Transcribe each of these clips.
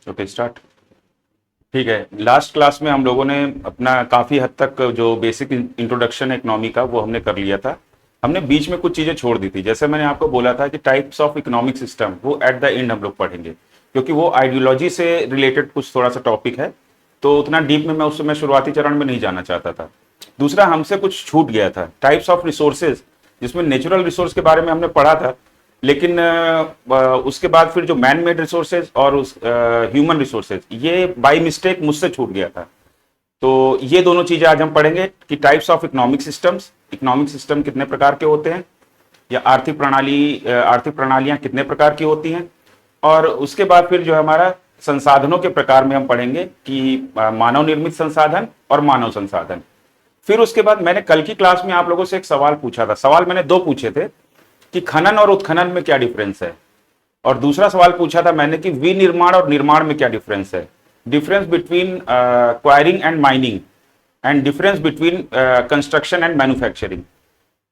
Okay start. ठीक है, last class में हम लोगों ने अपना काफ़ी हद तक जो बेसिक इंट्रोडक्शन है इकोनॉमी का वो हमने कर लिया था। हमने बीच में कुछ चीज़ें छोड़ दी थी, जैसे मैंने आपको बोला था कि टाइप्स ऑफ इकोनॉमिक सिस्टम वो एट द एंड हम लोग पढ़ेंगे, क्योंकि वो आइडियोलॉजी से रिलेटेड कुछ थोड़ा सा टॉपिक है, तो उतना डीप में मैं उस समय शुरुआती चरण में नहीं जाना चाहता था। दूसरा, हमसे कुछ छूट गया था टाइप्स ऑफ रिसोर्सेज, जिसमें नेचुरल रिसोर्स के बारे में हमने पढ़ा था, लेकिन उसके बाद फिर जो मैन मेड रिसोर्सेज और उस ह्यूमन रिसोर्सेज, ये बाय मिस्टेक मुझसे छूट गया था। तो ये दोनों चीजें आज हम पढ़ेंगे कि types of economic systems, economic system कितने प्रकार के होते हैं, या आर्थिक प्रणालियां कितने प्रकार की होती हैं। और उसके बाद फिर जो हमारा संसाधनों के प्रकार में हम पढ़ेंगे कि मानव निर्मित संसाधन और मानव संसाधन। फिर उसके बाद मैंने कल की क्लास में आप लोगों से एक सवाल पूछा था, सवाल मैंने दो पूछे थे कि खनन और उत्खनन में क्या डिफरेंस है, और दूसरा सवाल पूछा था मैंने कि विनिर्माण और निर्माण में क्या डिफरेंस है, difference between enquiring and mining, and difference between construction and manufacturing.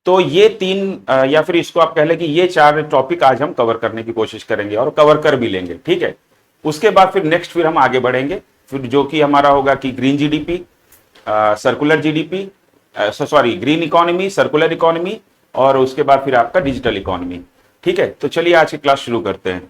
तो ये तीन या फिर इसको आप कह लें कि ये चार टॉपिक आज हम कवर करने की कोशिश करेंगे और कवर कर भी लेंगे। ठीक है, उसके बाद फिर नेक्स्ट फिर हम आगे बढ़ेंगे, फिर जो कि हमारा होगा कि green GDP, circular GDP, sorry green economy, circular economy, और उसके बाद फिर आपका डिजिटल इकोनॉमी। ठीक है, तो चलिए आज की क्लास शुरू करते हैं।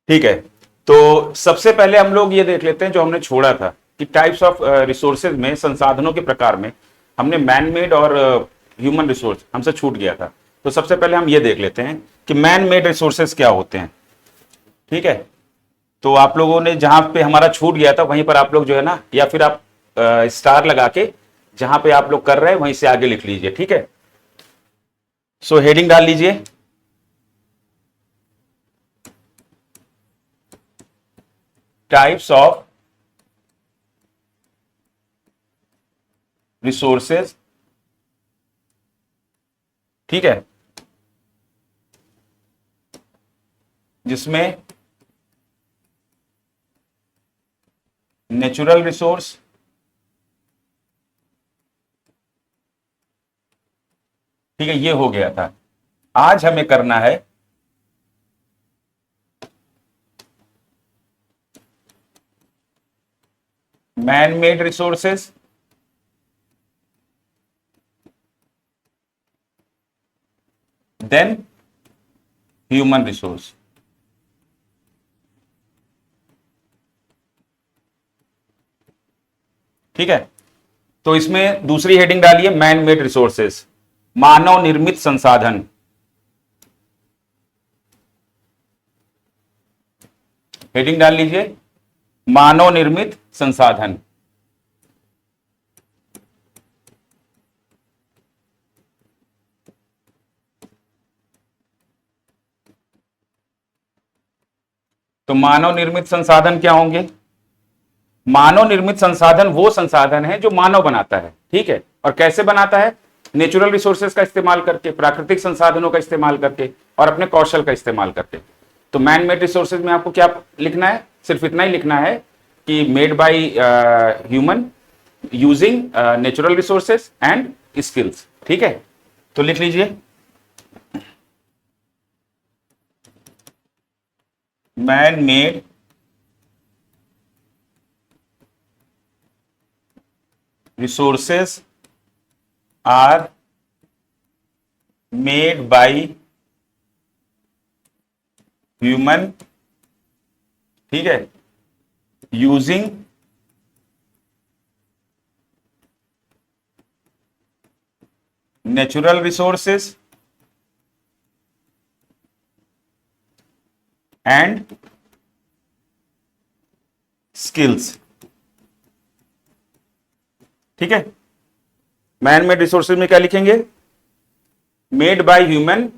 ठीक है, तो सबसे पहले हम लोग ये देख लेते हैं जो हमने छोड़ा था कि टाइप्स ऑफ रिसोर्सेज में, संसाधनों के प्रकार में हमने मैन मेड और ह्यूमन रिसोर्स हमसे छूट गया था। तो सबसे पहले हम ये देख लेते हैं कि मैन मेड रिसोर्सेज क्या होते हैं। ठीक है, तो आप लोगों ने जहां पे हमारा छूट गया था वहीं पर आप लोग जो है ना, या फिर आप स्टार लगा के जहां पे आप लोग कर रहे हैं वहीं से आगे लिख लीजिए। ठीक है, सो हेडिंग डाल लीजिए, टाइप्स ऑफ रिसोर्सेज। ठीक है, जिसमें नेचुरल रिसोर्स, ठीक है, ये हो गया था। आज हमें करना है man made resources, then human resource. ठीक है, तो इसमें दूसरी हेडिंग डालिए मैन मेड रिसोर्सेस, मानव निर्मित संसाधन। हेडिंग डाल लीजिए मानव निर्मित संसाधन। तो मानव निर्मित संसाधन क्या होंगे? मानव निर्मित संसाधन वो संसाधन है जो मानव बनाता है। ठीक है, और कैसे बनाता है? नेचुरल रिसोर्सेज का इस्तेमाल करके, प्राकृतिक संसाधनों का इस्तेमाल करके, और अपने कौशल का इस्तेमाल करके। तो मैन मेड रिसोर्सेज में आपको क्या लिखना है? सिर्फ इतना ही लिखना है कि made by human using natural resources and skills. ठीक है, तो लिख लीजिए man made resources are made by human, ठीक है, using natural resources and skills। ठीक है, मैन मेड रिसोर्सेज में क्या लिखेंगे? Made by human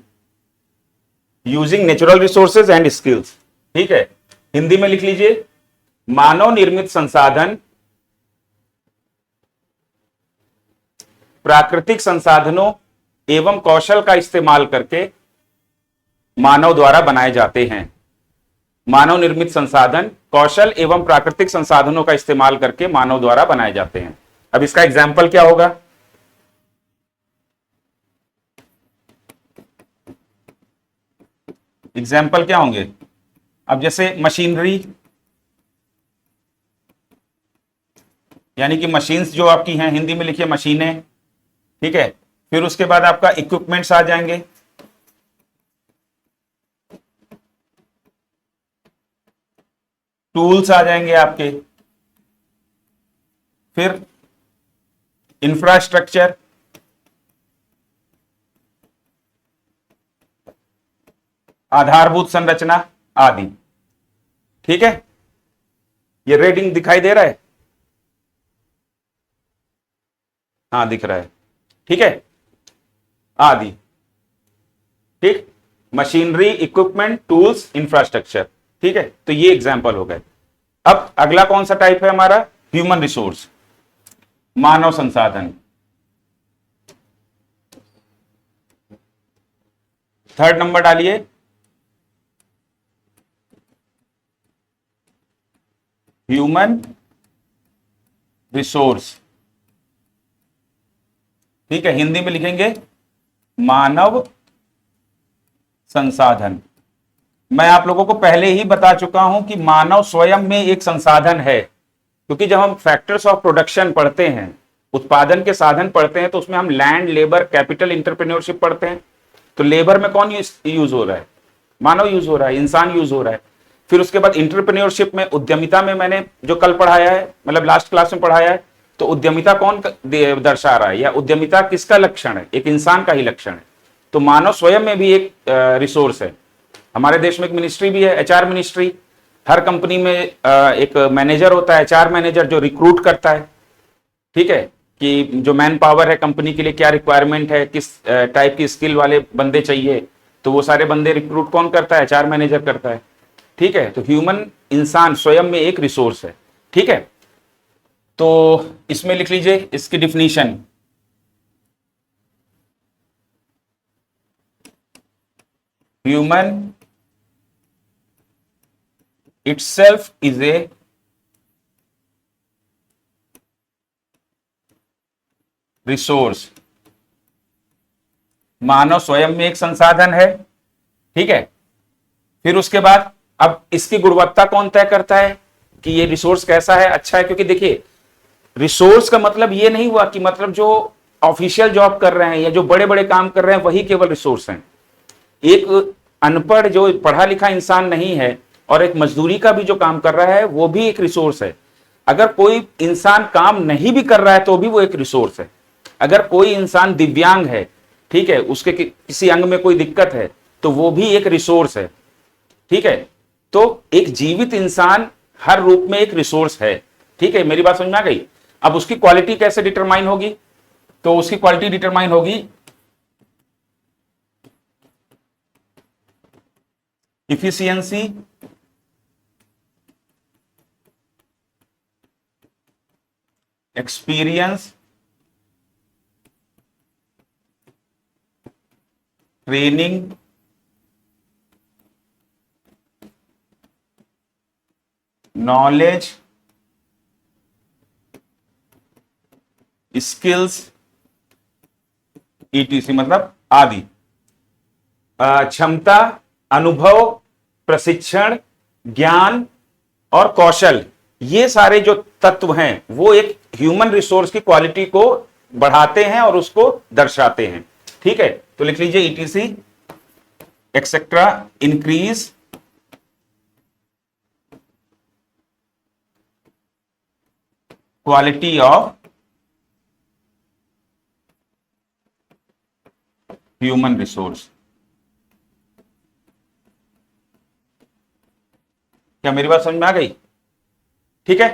using natural resources and skills. ठीक है, हिंदी में लिख लीजिए मानव निर्मित संसाधन प्राकृतिक संसाधनों एवं कौशल का इस्तेमाल करके मानव द्वारा बनाए जाते हैं। मानव निर्मित संसाधन कौशल एवं प्राकृतिक संसाधनों का इस्तेमाल करके मानव द्वारा बनाए जाते हैं। अब इसका एग्जाम्पल क्या होगा? एग्जाम्पल क्या होंगे? अब जैसे मशीनरी, यानी कि मशीन्स जो आपकी हैं, हिंदी में लिखिए मशीनें, ठीक है। फिर उसके बाद आपका इक्विपमेंट्स आ जाएंगे, टूल्स आ जाएंगे आपके, फिर इंफ्रास्ट्रक्चर, आधारभूत संरचना आदि, ठीक है। ये रेडिंग दिखाई दे रहा है? हाँ दिख रहा है, ठीक है, आदि, ठीक। मशीनरी, इक्विपमेंट, टूल्स, इंफ्रास्ट्रक्चर, ठीक है। तो ये एग्जाम्पल हो गए। अब अगला कौन सा टाइप है हमारा? ह्यूमन रिसोर्स, मानव संसाधन। थर्ड नंबर डालिए, ह्यूमन रिसोर्स, ठीक है। हिंदी में लिखेंगे मानव संसाधन। मैं आप लोगों को पहले ही बता चुका हूं कि मानव स्वयं में एक संसाधन है, क्योंकि जब हम फैक्टर्स ऑफ प्रोडक्शन पढ़ते हैं, उत्पादन के साधन पढ़ते हैं, तो उसमें हम लैंड, लेबर, कैपिटल, इंटरप्रेन्योरशिप पढ़ते हैं। तो लेबर में कौन यूज हो रहा है? मानव यूज हो रहा है, इंसान यूज हो रहा है। फिर उसके बाद इंटरप्रेन्योरशिप में, उद्यमिता में मैंने जो कल पढ़ाया है, मतलब लास्ट क्लास में पढ़ाया है, तो उद्यमिता कौन दर्शा रहा है, या उद्यमिता किसका लक्षण है? एक इंसान का ही लक्षण है। तो मानव स्वयं में भी एक रिसोर्स है। हमारे देश में एक मिनिस्ट्री भी है, एचआर मिनिस्ट्री। हर कंपनी में एक मैनेजर होता है, एचआर मैनेजर, जो रिक्रूट करता है, ठीक है, कि जो मैन पावर है कंपनी के लिए, क्या रिक्वायरमेंट है, किस टाइप की स्किल वाले बंदे चाहिए, तो वो सारे बंदे रिक्रूट कौन करता है? एचआर मैनेजर करता है, ठीक है। तो ह्यूमन, इंसान स्वयं में एक रिसोर्स है, ठीक है। तो इसमें लिख लीजिए इसकी definition, human itself is a resource. मानव स्वयं में एक संसाधन है, ठीक है। फिर उसके बाद अब इसकी गुणवत्ता कौन तय करता है कि ये रिसोर्स कैसा है, अच्छा है? क्योंकि देखिए, रिसोर्स का मतलब ये नहीं हुआ कि मतलब जो ऑफिशियल जॉब कर रहे हैं या जो बड़े बड़े काम कर रहे हैं वही केवल रिसोर्स हैं। एक अनपढ़, जो पढ़ा लिखा इंसान नहीं है, और एक मजदूरी का भी जो काम कर रहा है, वो भी एक रिसोर्स है। अगर कोई इंसान काम नहीं भी कर रहा है तो भी वो एक रिसोर्स है। अगर कोई इंसान दिव्यांग है, ठीक है, उसके किसी अंग में कोई दिक्कत है, तो वो भी एक रिसोर्स है, ठीक है। तो एक जीवित इंसान हर रूप में एक रिसोर्स है, ठीक है। मेरी बात समझ में आ गई? अब उसकी क्वालिटी कैसे डिटरमाइन होगी? तो उसकी क्वालिटी डिटरमाइन होगी efficiency, experience, training, knowledge, skills, etc, मतलब आदि। क्षमता, अनुभव, प्रशिक्षण, ज्ञान और कौशल, ये सारे जो तत्व हैं वो एक ह्यूमन रिसोर्स की क्वालिटी को बढ़ाते हैं और उसको दर्शाते हैं, ठीक है। तो लिख लीजिए etc etcetera increase quality of human resource. क्या मेरी बात समझ में आ गई? ठीक है,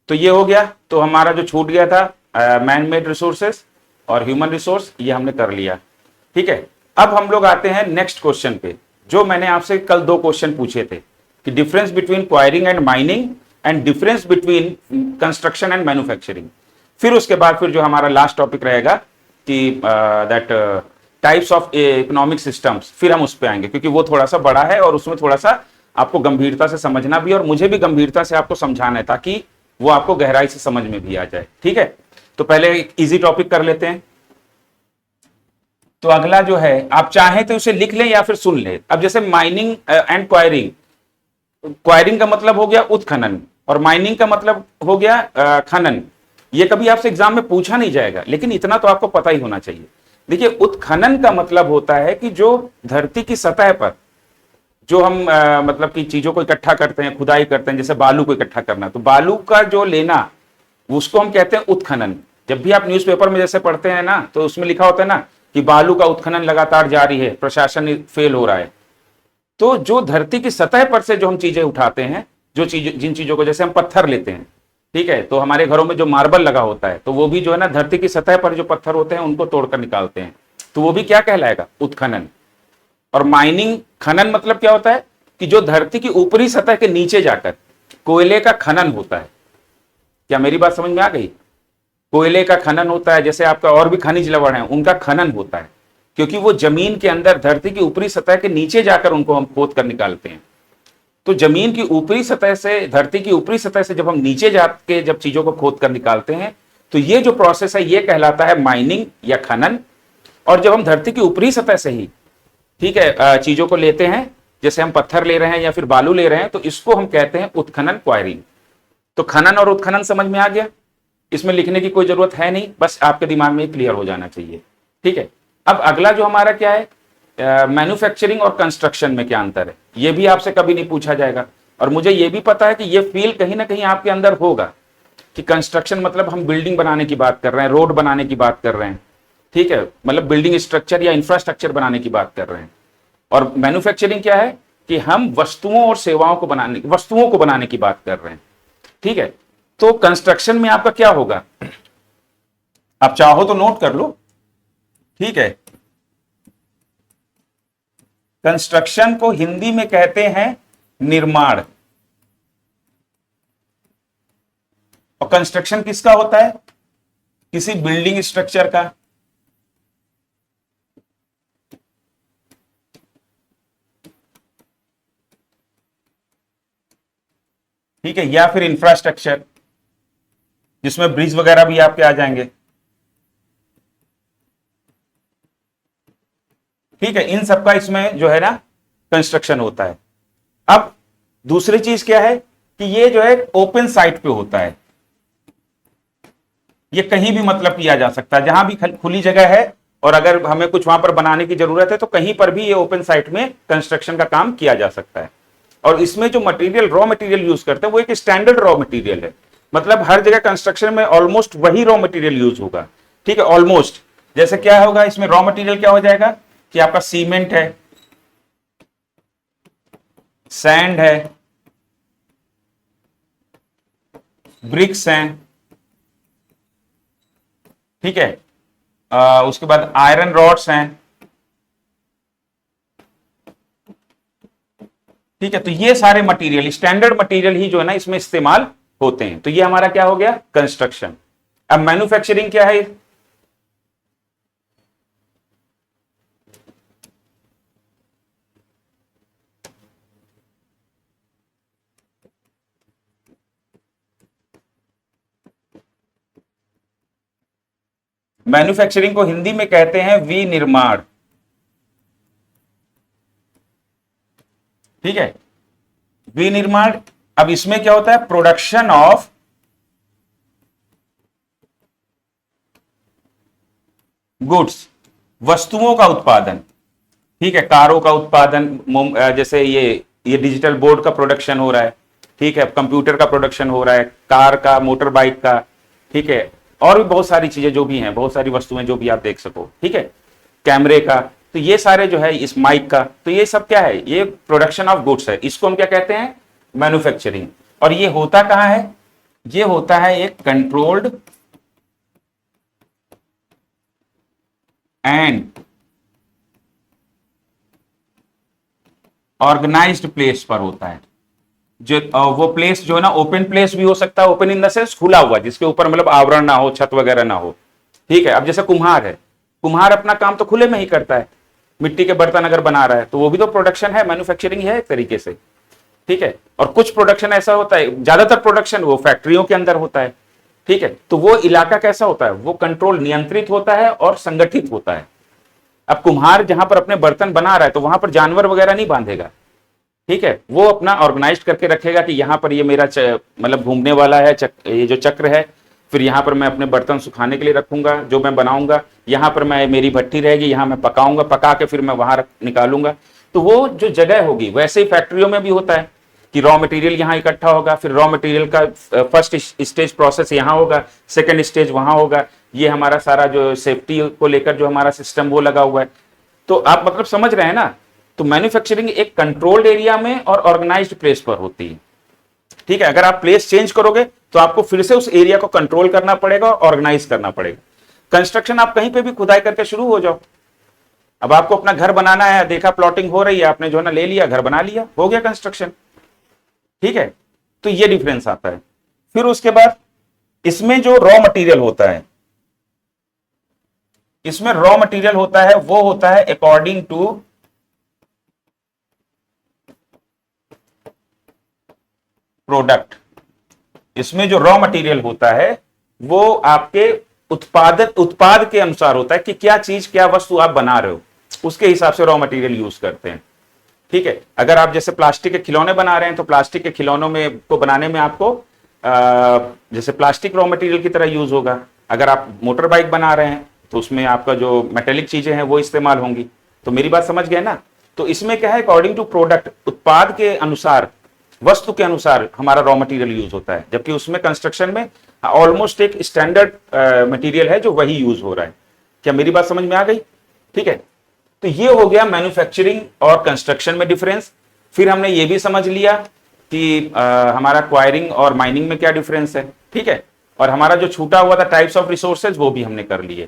तो ये हो गया। तो हमारा जो छूट गया था मैन मेड रिसोर्सेस और ह्यूमन रिसोर्स, ये हमने कर लिया, ठीक है। अब हम लोग आते हैं नेक्स्ट क्वेश्चन पे, जो मैंने आपसे कल 2 क्वेश्चन पूछे थे कि difference between enquiring and mining and difference between construction and manufacturing. फिर उसके बाद फिर जो हमारा लास्ट टॉपिक रहेगा कि that types of economic systems, फिर हम उस पे आएंगे क्योंकि वो थोड़ा सा बड़ा है और उसमें थोड़ा सा आपको गंभीरता से समझना भी है और मुझे भी गंभीरता से आपको समझाना है, ताकि वो आपको गहराई से समझ में भी आ जाए। ठीक है, तो पहले इजी टॉपिक कर लेते हैं। तो अगला जो है, आप चाहें तो उसे लिख लें या फिर सुन लें। अब जैसे माइनिंग एंड क्वायरिंग, क्वायरिंग का मतलब हो गया उत्खनन और माइनिंग का मतलब हो गया खनन। ये कभी आपसे एग्जाम में पूछा नहीं जाएगा, लेकिन इतना तो आपको पता ही होना चाहिए। देखिए, उत्खनन का मतलब होता है कि जो धरती की सतह पर जो हम मतलब कि चीजों को इकट्ठा करते हैं, खुदाई करते हैं, जैसे बालू को इकट्ठा करना, तो बालू का जो लेना उसको हम कहते हैं उत्खनन। जब भी आप न्यूज़पेपर में जैसे पढ़ते हैं ना, तो उसमें लिखा होता है ना कि बालू का उत्खनन लगातार जारी है, प्रशासन फेल हो रहा है। तो जो धरती की सतह पर से जो हम चीजें उठाते हैं, जो चीज जिन चीजों को, जैसे हम पत्थर लेते हैं, ठीक है, तो हमारे घरों में जो मार्बल लगा होता है, तो वो भी जो है ना धरती की सतह पर जो पत्थर होते हैं उनको तोड़कर निकालते हैं, तो वो भी क्या कहलाएगा? उत्खनन। और माइनिंग, खनन मतलब क्या होता है कि जो धरती की ऊपरी सतह के नीचे जाकर कोयले का खनन होता है। क्या मेरी बात समझ में आ गई? कोयले का खनन होता है, जैसे आपका और भी खनिज लवण है उनका खनन होता है, क्योंकि वो जमीन के अंदर धरती की ऊपरी सतह के नीचे जाकर उनको हम खोद कर निकालते हैं। तो जमीन की ऊपरी सतह से, धरती की ऊपरी सतह से जब हम नीचे जाके जब चीजों को खोद कर निकालते हैं, तो ये जो प्रोसेस है ये कहलाता है माइनिंग या खनन। और जब हम धरती की ऊपरी सतह से ही, ठीक है, चीजों को लेते हैं, जैसे हम पत्थर ले रहे हैं या फिर बालू ले रहे हैं, तो इसको हम कहते हैं उत्खनन, क्वायरिंग। तो खनन और उत्खनन समझ में आ गया, इसमें लिखने की कोई जरूरत है नहीं, बस आपके दिमाग में क्लियर हो जाना चाहिए। ठीक है, अब अगला जो हमारा क्या है, मैन्युफैक्चरिंग और कंस्ट्रक्शन में क्या अंतर है, ये भी आपसे कभी नहीं पूछा जाएगा। और मुझे ये भी पता है कि ये फील कहीं ना कहीं आपके अंदर होगा कि कंस्ट्रक्शन मतलब हम बिल्डिंग बनाने की बात कर रहे हैं, रोड बनाने की बात कर रहे हैं, ठीक है, मतलब बिल्डिंग स्ट्रक्चर या इंफ्रास्ट्रक्चर बनाने की बात कर रहे हैं। और मैन्युफैक्चरिंग क्या है कि हम वस्तुओं और सेवाओं को बनाने, वस्तुओं को बनाने की बात कर रहे हैं। ठीक है, तो कंस्ट्रक्शन में आपका क्या होगा, आप चाहो तो नोट कर लो। ठीक है, कंस्ट्रक्शन को हिंदी में कहते हैं निर्माण। और कंस्ट्रक्शन किसका होता है? किसी बिल्डिंग स्ट्रक्चर का, ठीक है, या फिर इंफ्रास्ट्रक्चर, जिसमें ब्रिज वगैरह भी आपके आ जाएंगे। ठीक है, इन सबका इसमें जो है ना कंस्ट्रक्शन होता है। अब दूसरी चीज क्या है कि ये जो है ओपन साइट पे होता है, ये कहीं भी मतलब किया जा सकता है, जहां भी खुली जगह है और अगर हमें कुछ वहां पर बनाने की जरूरत है तो कहीं पर भी ये ओपन साइट में कंस्ट्रक्शन का काम किया जा सकता है। और इसमें जो मटेरियल, रॉ मटेरियल यूज करते हैं वो एक स्टैंडर्ड रॉ मटेरियल है, मतलब हर जगह कंस्ट्रक्शन में ऑलमोस्ट वही रॉ मटेरियल यूज होगा। ठीक है, ऑलमोस्ट, जैसे क्या होगा इसमें रॉ मटेरियल क्या हो जाएगा कि आपका सीमेंट है, सैंड है, ब्रिक्स हैं, ठीक है, उसके बाद आयरन रॉड्स हैं। ठीक है, तो ये सारे मटेरियल, स्टैंडर्ड मटेरियल ही जो है ना इसमें इस्तेमाल होते हैं। तो ये हमारा क्या हो गया? कंस्ट्रक्शन। अब मैन्युफैक्चरिंग क्या है? मैन्युफैक्चरिंग को हिंदी में कहते हैं विनिर्माण। ठीक है, विनिर्माण। अब इसमें क्या होता है? प्रोडक्शन ऑफ गुड्स, वस्तुओं का उत्पादन। ठीक है, कारों का उत्पादन, जैसे ये डिजिटल बोर्ड का प्रोडक्शन हो रहा है, ठीक है, कंप्यूटर का प्रोडक्शन हो रहा है, कार का, मोटर बाइक का, ठीक है, और भी बहुत सारी चीजें जो भी हैं, बहुत सारी वस्तुएं जो भी आप देख सको, ठीक है, कैमरे का, तो ये सारे जो है, इस माइक का, तो ये सब क्या है? ये प्रोडक्शन ऑफ गुड्स है, इसको हम क्या कहते हैं? मैन्युफैक्चरिंग। और ये होता कहां है? ये होता है एक कंट्रोल्ड एंड ऑर्गेनाइज्ड प्लेस पर होता है। जो वो प्लेस जो है ना, ओपन प्लेस भी हो सकता है, ओपन इन द सेंस खुला हुआ, जिसके ऊपर मतलब आवरण ना हो, छत वगैरह ना हो। ठीक है, अब जैसे कुम्हार है, कुम्हार अपना काम तो खुले में ही करता है, मिट्टी के बर्तन अगर बना रहा है तो वो भी तो प्रोडक्शन है, मैन्युफैक्चरिंग है एक तरीके से। ठीक है। और कुछ प्रोडक्शन ऐसा होता है, ज्यादातर प्रोडक्शन वो फैक्ट्रियों के अंदर होता है, ठीक है। तो वो इलाका कैसा होता है, वो कंट्रोल नियंत्रित होता है और संगठित होता है। अब कुम्हार जहां पर अपने बर्तन बना रहा है तो वहां पर जानवर वगैरह नहीं बांधेगा, ठीक है। वो अपना ऑर्गेनाइज करके रखेगा कि यहाँ पर ये मेरा मतलब घूमने वाला है ये जो चक्र है, फिर यहाँ पर मैं अपने बर्तन सुखाने के लिए रखूंगा जो मैं बनाऊंगा, यहाँ पर मैं मेरी भट्टी रहेगी, यहाँ मैं पकाऊंगा, पका के फिर मैं वहां निकालूंगा। तो वो जो जगह होगी, वैसे ही फैक्ट्रियों में भी होता है कि रॉ मटेरियल यहाँ इकट्ठा होगा, फिर रॉ मटेरियल का फर्स्ट स्टेज प्रोसेस यहाँ होगा, सेकंड स्टेज वहां होगा। ये हमारा सारा जो सेफ्टी को लेकर जो हमारा सिस्टम वो लगा हुआ है। तो आप मतलब समझ रहे हैं ना। तो मैन्युफैक्चरिंग एक कंट्रोल्ड एरिया में और ऑर्गेनाइज्ड प्लेस पर होती है, ठीक है। अगर आप प्लेस चेंज करोगे तो आपको फिर से उस एरिया को कंट्रोल करना पड़ेगा और ऑर्गेनाइज करना पड़ेगा। कंस्ट्रक्शन आप कहीं पे भी खुदाई करके शुरू हो जाओ। अब आपको अपना घर बनाना है, देखा प्लॉटिंग हो रही है, आपने जो है ना ले लिया, घर बना लिया, हो गया कंस्ट्रक्शन, ठीक है। तो ये डिफरेंस आता है। फिर उसके बाद इसमें जो रॉ मटेरियल होता है, इसमें रॉ मटेरियल होता है वो होता है अकॉर्डिंग टू प्रोडक्ट। इसमें जो रॉ मटेरियल होता है वो आपके उत्पाद के अनुसार होता है कि क्या चीज, क्या वस्तु आप बना रहे हो, उसके हिसाब से रॉ मटेरियल यूज करते हैं, ठीक है। अगर आप जैसे प्लास्टिक के खिलौने बना रहे हैं तो प्लास्टिक के खिलौनों में को बनाने में आपको जैसे प्लास्टिक रॉ मटेरियल की तरह यूज होगा। अगर आप मोटर बाइक बना रहे हैं तो उसमें आपका जो मेटेलिक चीजें हैं वो इस्तेमाल होंगी। तो मेरी बात समझ गए ना। तो इसमें क्या है, अकॉर्डिंग टू प्रोडक्ट, उत्पाद के अनुसार, वस्तु के अनुसार हमारा रॉ मटेरियल यूज होता है। जबकि उसमें कंस्ट्रक्शन में ऑलमोस्ट एक स्टैंडर्ड मटेरियल है जो वही यूज हो रहा है। क्या मेरी बात समझ में आ गई, ठीक है। तो ये हो गया मैन्युफैक्चरिंग और कंस्ट्रक्शन में डिफरेंस। फिर हमने ये भी समझ लिया कि हमारा क्वायरिंग और माइनिंग में क्या डिफरेंस है, ठीक है। और हमारा जो छूटा हुआ था टाइप्स ऑफ रिसोर्सेज वो भी हमने कर लिए,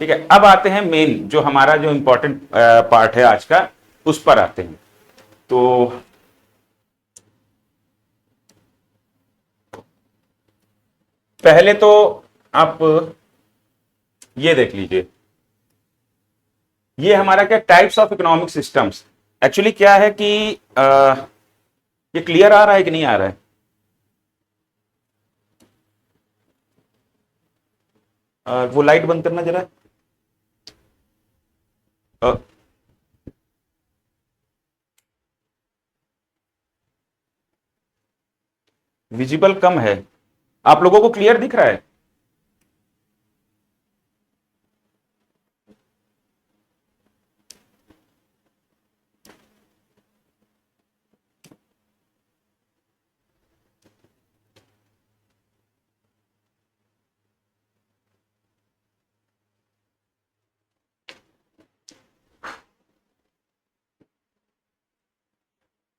ठीक है। अब आते हैं मेन जो हमारा जो इंपॉर्टेंट पार्ट है आज का, उस पर आते हैं। तो पहले तो आप ये देख लीजिए, ये हमारा क्या types of economic systems. Actually क्या है कि ये क्लियर आ रहा है कि नहीं आ रहा है? वो लाइट बंद करना जरा। विजिबल कम है, आप लोगों को क्लियर दिख रहा है?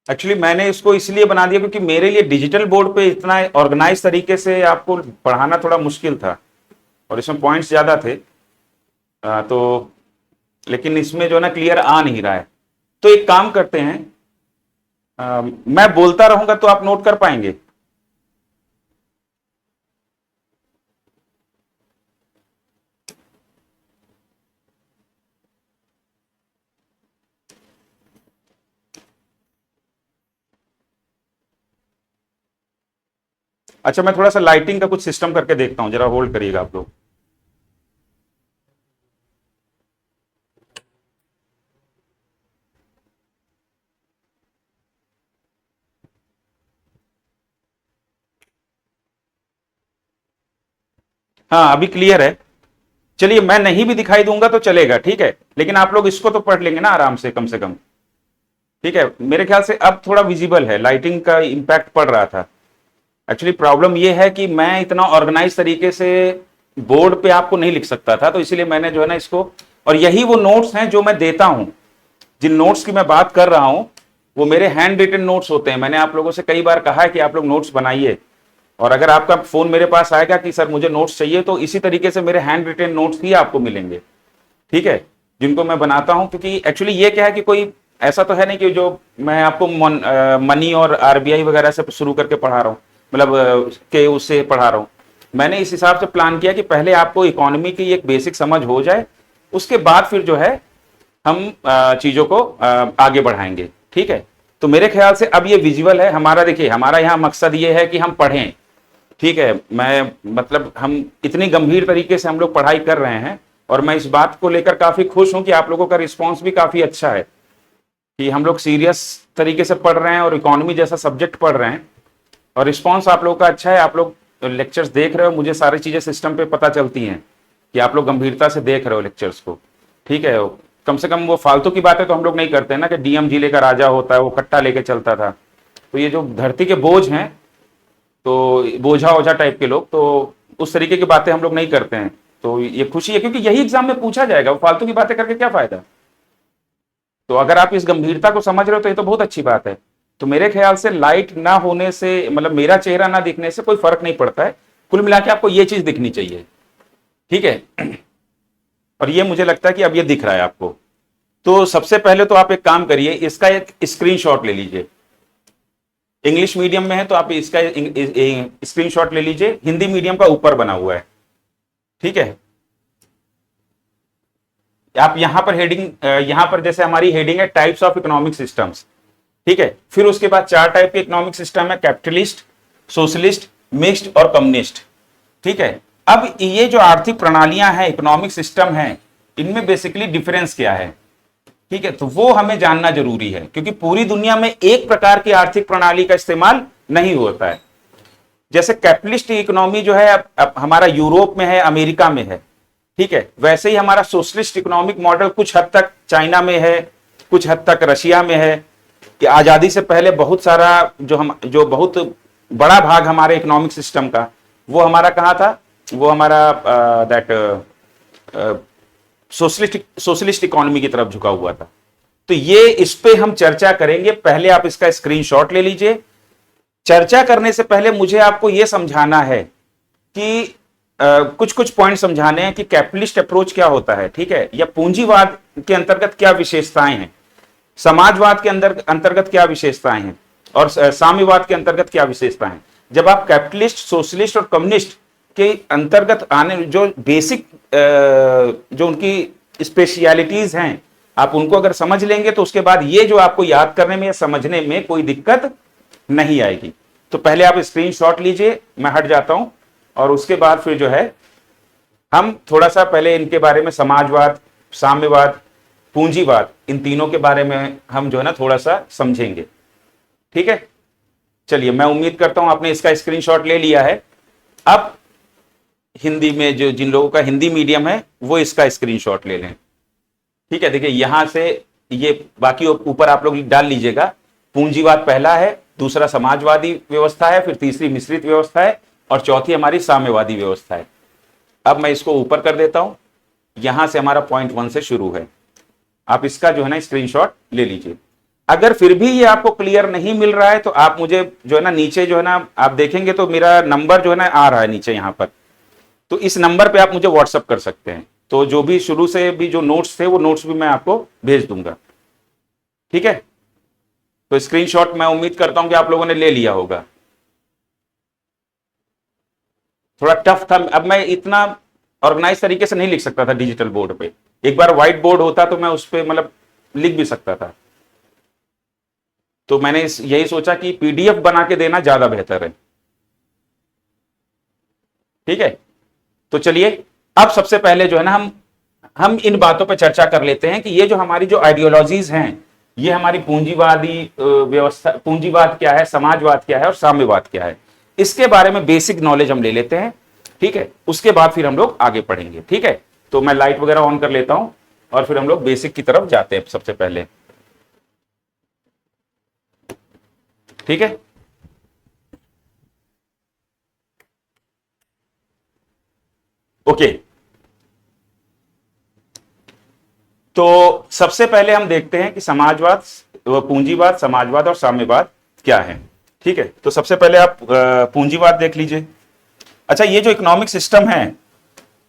एक्चुअली मैंने इसको इसलिए बना दिया क्योंकि मेरे लिए डिजिटल बोर्ड पे इतना ऑर्गेनाइज तरीके से आपको पढ़ाना थोड़ा मुश्किल था और इसमें पॉइंट्स ज्यादा थे। तो लेकिन इसमें जो है ना क्लियर आ नहीं रहा है। तो एक काम करते हैं, मैं बोलता रहूंगा तो आप नोट कर पाएंगे। अच्छा, मैं थोड़ा सा लाइटिंग का कुछ सिस्टम करके देखता हूं, जरा होल्ड करिएगा आप लोग। हाँ, अभी क्लियर है। चलिए, मैं नहीं भी दिखाई दूंगा तो चलेगा, ठीक है। लेकिन आप लोग इसको तो पढ़ लेंगे ना आराम से, कम से कम, ठीक है। मेरे ख्याल से अब थोड़ा विजिबल है, लाइटिंग का इंपैक्ट पड़ रहा था। एक्चुअली प्रॉब्लम यह है कि मैं इतना ऑर्गेनाइज तरीके से बोर्ड पे आपको नहीं लिख सकता था, तो इसीलिए मैंने जो है ना इसको, और यही वो नोट्स हैं जो मैं देता हूं। जिन नोट्स की मैं बात कर रहा हूं वो मेरे हैंड रिटन नोट्स होते हैं। मैंने आप लोगों से कई बार कहा है कि आप लोग नोट्स बनाइए, और अगर आपका फोन मेरे पास आएगा कि सर मुझे नोट्स चाहिए, तो इसी तरीके से मेरे हैंड रिटन नोट्स ही आपको मिलेंगे, ठीक है, जिनको मैं बनाता हूं। क्योंकि एक्चुअली ये क्या है कि कोई ऐसा तो है नहीं कि जो मैं आपको मनी और आरबीआई वगैरह से शुरू करके पढ़ा रहा हूं, मतलब के उससे पढ़ा रहा हूं। मैंने इस हिसाब से प्लान किया कि पहले आपको इकोनॉमी की एक बेसिक समझ हो जाए, उसके बाद फिर जो है हम चीजों को आगे बढ़ाएंगे, ठीक है। तो मेरे ख्याल से अब ये विजुअल है हमारा। देखिए हमारा यहाँ मकसद ये है कि हम पढ़ें, ठीक है। मैं मतलब हम इतनी गंभीर तरीके से हम लोग पढ़ाई कर रहे हैं, और मैं इस बात को लेकर काफी खुश हूं कि आप लोगों का रिस्पांस भी काफी अच्छा है कि हम लोग सीरियस तरीके से पढ़ रहे हैं और इकोनॉमी जैसा सब्जेक्ट पढ़ रहे हैं, और रिस्पांस आप लोगों का अच्छा है। आप लोग लेक्चर्स देख रहे हो, मुझे सारी चीजें सिस्टम पे पता चलती हैं कि आप लोग गंभीरता से देख रहे हो लेक्चर्स को, ठीक है। कम से कम वो फालतू की बातें तो हम लोग नहीं करते हैं ना कि डीएम जिले का राजा होता है वो कट्टा लेके चलता था। तो ये जो धरती के बोझ हैं, तो बोझा ओझा टाइप के लोग, तो उस तरीके की बातें हम लोग नहीं करते हैं। तो ये खुशी है क्योंकि यही एग्जाम में पूछा जाएगा, वो फालतू की बातें करके क्या फायदा। तो अगर आप इस गंभीरता को समझ रहे हो तो ये तो बहुत अच्छी बात है। तो मेरे ख्याल से लाइट ना होने से, मतलब मेरा चेहरा ना दिखने से कोई फर्क नहीं पड़ता है। कुल मिला के आपको ये चीज दिखनी चाहिए, ठीक है। और ये मुझे लगता है कि अब ये दिख रहा है आपको। तो सबसे पहले तो आप एक काम करिए, इसका एक स्क्रीनशॉट ले लीजिए। इंग्लिश मीडियम में है तो आप इसका स्क्रीनशॉट ले लीजिए। हिंदी मीडियम का ऊपर बना हुआ है, ठीक है। आप यहां पर हेडिंग, यहां पर जैसे हमारी हेडिंग है टाइप्स ऑफ इकोनॉमिक सिस्टम्स, ठीक है। फिर उसके बाद 4 टाइप के इकोनॉमिक सिस्टम है, कैपिटलिस्ट, सोशलिस्ट, मिक्स्ड और कम्युनिस्ट, ठीक है। अब ये जो आर्थिक प्रणालियां हैं, इकोनॉमिक सिस्टम हैं, इनमें बेसिकली डिफरेंस क्या है, ठीक है। तो वो हमें जानना जरूरी है क्योंकि पूरी दुनिया में एक प्रकार की आर्थिक प्रणाली का इस्तेमाल नहीं होता है। जैसे कैपिटलिस्ट इकोनॉमी जो है अब हमारा यूरोप में है, अमेरिका में है, ठीक है। वैसे ही हमारा सोशलिस्ट इकोनॉमिक मॉडल कुछ हद तक चाइना में है, कुछ हद तक रशिया में है। कि आजादी से पहले बहुत सारा जो बहुत बड़ा भाग हमारे इकोनॉमिक सिस्टम का, वो हमारा कहाँ था, वो हमारा सोशलिस्ट इकोनॉमी की तरफ झुका हुआ था। तो ये इस पे हम चर्चा करेंगे। पहले आप इसका स्क्रीनशॉट ले लीजिए। चर्चा करने से पहले मुझे आपको यह समझाना है कि कुछ कुछ पॉइंट समझाने हैं कि कैपिटलिस्ट अप्रोच क्या होता है, ठीक है, या पूंजीवाद के अंतर्गत क्या विशेषताएं हैं, समाजवाद के अंतर्गत क्या विशेषताएं हैं, और साम्यवाद के अंतर्गत क्या विशेषताएं हैं। जब आप कैपिटलिस्ट, सोशलिस्ट और कम्युनिस्ट के अंतर्गत आने जो बेसिक जो उनकी स्पेशलिटीज हैं, आप उनको अगर समझ लेंगे तो उसके बाद ये जो आपको याद करने में या समझने में कोई दिक्कत नहीं आएगी। तो पहले आप स्क्रीनशॉट लीजिए, मैं हट जाता हूं, और उसके बाद फिर जो है हम थोड़ा सा पहले इनके बारे में, समाजवाद, साम्यवाद, पूंजीवाद, इन तीनों के बारे में हम जो है ना थोड़ा सा समझेंगे, ठीक है। चलिए, मैं उम्मीद करता हूं आपने इसका स्क्रीनशॉट ले लिया है। अब हिंदी में जो जिन लोगों का हिंदी मीडियम है वो इसका स्क्रीनशॉट ले लें, ठीक है। देखिए यहां से ये बाकी ऊपर आप लोग डाल लीजिएगा। पूंजीवाद पहला है, दूसरा समाजवादी व्यवस्था है, फिर तीसरी मिश्रित व्यवस्था है, और चौथी हमारी साम्यवादी व्यवस्था है। अब मैं इसको ऊपर कर देता हूं। यहां से हमारा पॉइंट 1 से शुरू है। आप इसका जो है ना स्क्रीनशॉट ले लीजिए। अगर फिर भी ये आपको क्लियर नहीं मिल रहा है तो आप मुझे जो है ना नीचे जो है ना आप देखेंगे तो मेरा नंबर जो है ना आ रहा है नीचे यहां पर, तो इस नंबर पे आप मुझे व्हाट्सअप कर सकते हैं। तो जो भी शुरू से भी जो नोट्स थे वो नोट्स भी मैं आपको भेज दूंगा, ठीक है। तो स्क्रीनशॉट मैं उम्मीद करता हूं कि आप लोगों ने ले लिया होगा। थोड़ा टफ था, अब मैं इतना ऑर्गेनाइज तरीके से नहीं लिख सकता था डिजिटल बोर्ड पे। एक बार व्हाइट बोर्ड होता तो मैं उस पर मतलब लिख भी सकता था। तो मैंने यही सोचा कि पीडीएफ बना के देना ज्यादा बेहतर है, ठीक है। तो चलिए, अब सबसे पहले जो है ना हम इन बातों पर चर्चा कर लेते हैं कि ये जो हमारी जो आइडियोलॉजीज हैं, ये हमारी पूंजीवादी व्यवस्था, पूंजीवाद क्या है, समाजवाद क्या है और साम्यवाद क्या है, इसके बारे में बेसिक नॉलेज हम ले लेते हैं, ठीक है। उसके बाद फिर हम लोग आगे पढ़ेंगे, ठीक है। तो मैं लाइट वगैरह ऑन कर लेता हूं और फिर हम लोग बेसिक की तरफ जाते हैं सबसे पहले, ठीक है। ओके, तो सबसे पहले हम देखते हैं कि समाजवाद, पूंजीवाद, समाजवाद और साम्यवाद क्या है, ठीक है। तो सबसे पहले आप पूंजीवाद देख लीजिए। अच्छा, ये जो इकोनॉमिक सिस्टम है,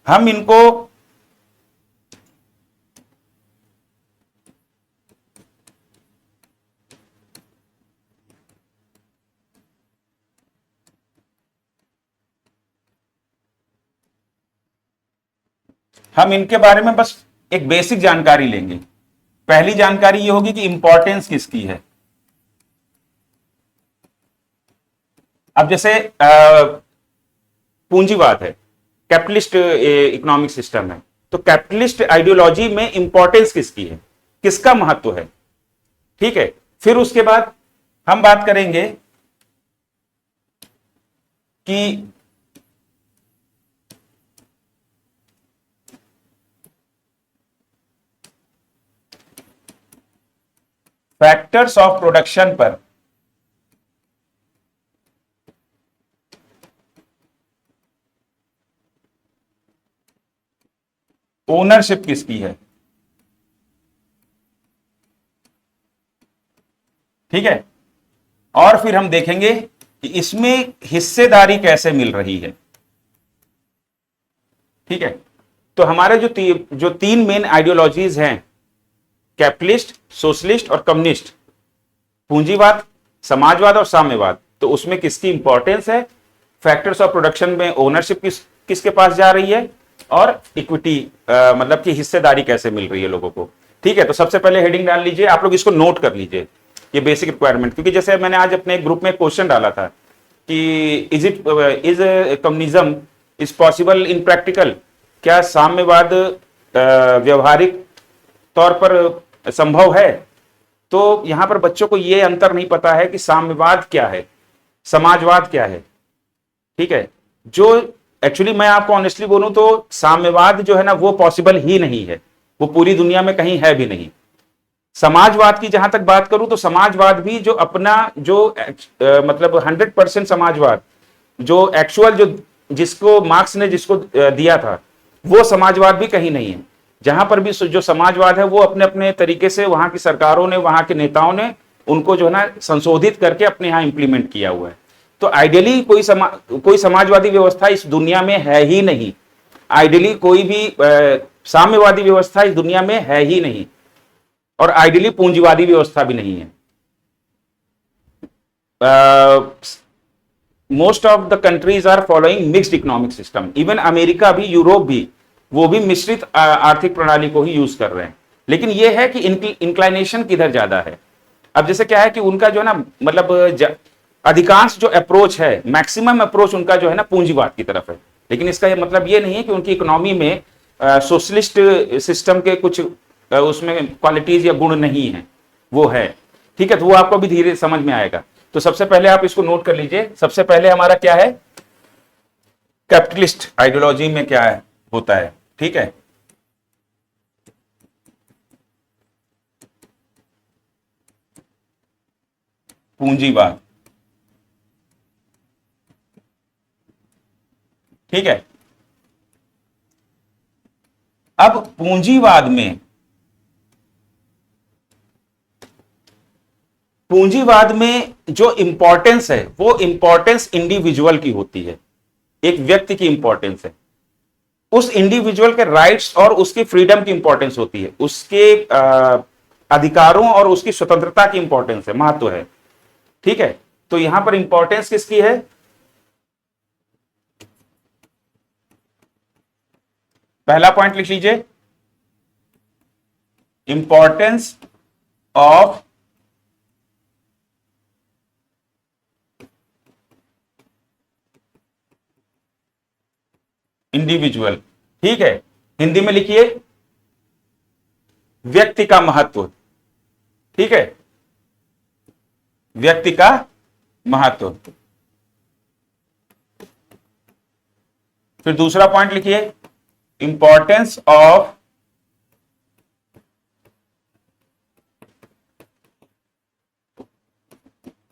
हम इनको इनके बारे में बस एक बेसिक जानकारी लेंगे। पहली जानकारी ये होगी कि इंपॉर्टेंस किसकी है, अब जैसे पूंजीवाद है, कैपिटलिस्ट इकोनॉमिक सिस्टम है, तो कैपिटलिस्ट आइडियोलॉजी में इंपॉर्टेंस किसकी है, किसका महत्व है, ठीक है। फिर उसके बाद हम बात करेंगे कि फैक्टर्स ऑफ प्रोडक्शन पर ओनरशिप किसकी है, ठीक है। और फिर हम देखेंगे कि इसमें हिस्सेदारी कैसे मिल रही है, ठीक है। तो हमारे जो तीन मेन आइडियोलॉजीज हैं, कैपिटलिस्ट, सोशलिस्ट और कम्युनिस्ट, पूंजीवाद, समाजवाद और साम्यवाद, तो उसमें किसकी इंपॉर्टेंस है, फैक्टर्स ऑफ प्रोडक्शन में ओनरशिप किसके पास जा रही है, और इक्विटी मतलब कि हिस्सेदारी कैसे मिल रही है लोगों को, ठीक है। तो सबसे पहले हेडिंग डाल लीजिए, आप लोग इसको नोट कर लीजिए, ये बेसिक रिक्वायरमेंट, क्योंकि जैसे मैंने आज अपने ग्रुप में क्वेश्चन डाला था कि is communism is possible in practical, क्या साम्यवाद व्यवहारिक तौर पर संभव है। तो यहां पर बच्चों को यह अंतर नहीं पता है कि साम्यवाद क्या है, समाजवाद क्या है, ठीक है। जो एक्चुअली मैं आपको ऑनेस्टली बोलूं तो साम्यवाद जो है ना वो पॉसिबल ही नहीं है, वो पूरी दुनिया में कहीं है भी नहीं। समाजवाद की जहां तक बात करूं तो समाजवाद भी जो अपना जो मतलब 100% समाजवाद जो एक्चुअल जो जिसको मार्क्स ने जिसको दिया था वो समाजवाद भी कहीं नहीं है। जहां पर भी जो समाजवाद है वो अपने अपने तरीके से वहां की सरकारों ने, वहां के नेताओं ने उनको जो है ना संशोधित करके अपने यहां इंप्लीमेंट किया हुआ है। तो आइडियली कोई समाजवादी व्यवस्था इस दुनिया में है ही नहीं, आइडियली कोई भी साम्यवादी व्यवस्था इस दुनिया में है ही नहीं, और आइडियली पूंजीवादी व्यवस्था भी नहीं है। Most of the countries are following mixed economic system, even America भी, यूरोप भी, वो भी मिश्रित आर्थिक प्रणाली को ही यूज कर रहे हैं। लेकिन यह है कि इंक्लाइनेशन किधर ज्यादा है। अब जैसे क्या है कि उनका जो है ना मतलब अधिकांश जो अप्रोच है, मैक्सिमम अप्रोच उनका जो है ना पूंजीवाद की तरफ है। लेकिन इसका ये मतलब ये नहीं है कि उनकी इकोनॉमी में सोशलिस्ट सिस्टम के कुछ उसमें क्वालिटीज या गुण नहीं है, वो है, ठीक है। तो वो आपको भी धीरे समझ में आएगा। तो सबसे पहले आप इसको नोट कर लीजिए, सबसे पहले हमारा क्या है, कैपिटलिस्ट आइडियोलॉजी में क्या है होता है, ठीक है। पूंजीवाद, ठीक है। अब पूंजीवाद में जो इंपॉर्टेंस है वो इंपॉर्टेंस इंडिविजुअल की होती है, एक व्यक्ति की इंपॉर्टेंस है, उस इंडिविजुअल के राइट्स और उसकी फ्रीडम की इंपॉर्टेंस होती है, उसके अधिकारों और उसकी स्वतंत्रता की इंपॉर्टेंस है, महत्व है, ठीक है। तो यहां पर इंपॉर्टेंस किसकी है, पहला पॉइंट लिख लीजिए, इंपॉर्टेंस ऑफ इंडिविजुअल, ठीक है। हिंदी में लिखिए व्यक्ति का महत्व, ठीक है, व्यक्ति का महत्व। फिर दूसरा पॉइंट लिखिए, importance of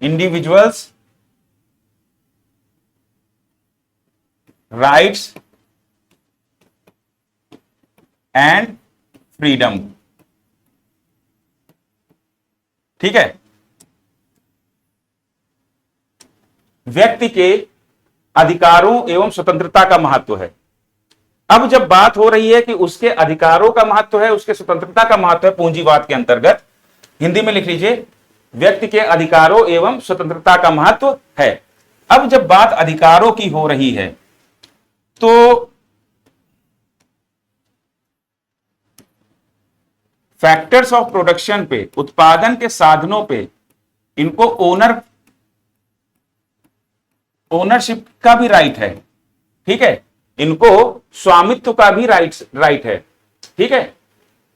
individuals rights and freedom, ठीक है। व्यक्ति के अधिकारों एवं स्वतंत्रता का महत्व है। अब जब बात हो रही है कि उसके अधिकारों का महत्व है, उसके स्वतंत्रता का महत्व है पूंजीवाद के अंतर्गत, हिंदी में लिख लीजिए व्यक्ति के अधिकारों एवं स्वतंत्रता का महत्व है। अब जब बात अधिकारों की हो रही है तो फैक्टर्स ऑफ प्रोडक्शन पे, उत्पादन के साधनों पे इनको ओनर ओनरशिप का भी राइट है, ठीक है, इनको स्वामित्व का भी राइट है, ठीक है।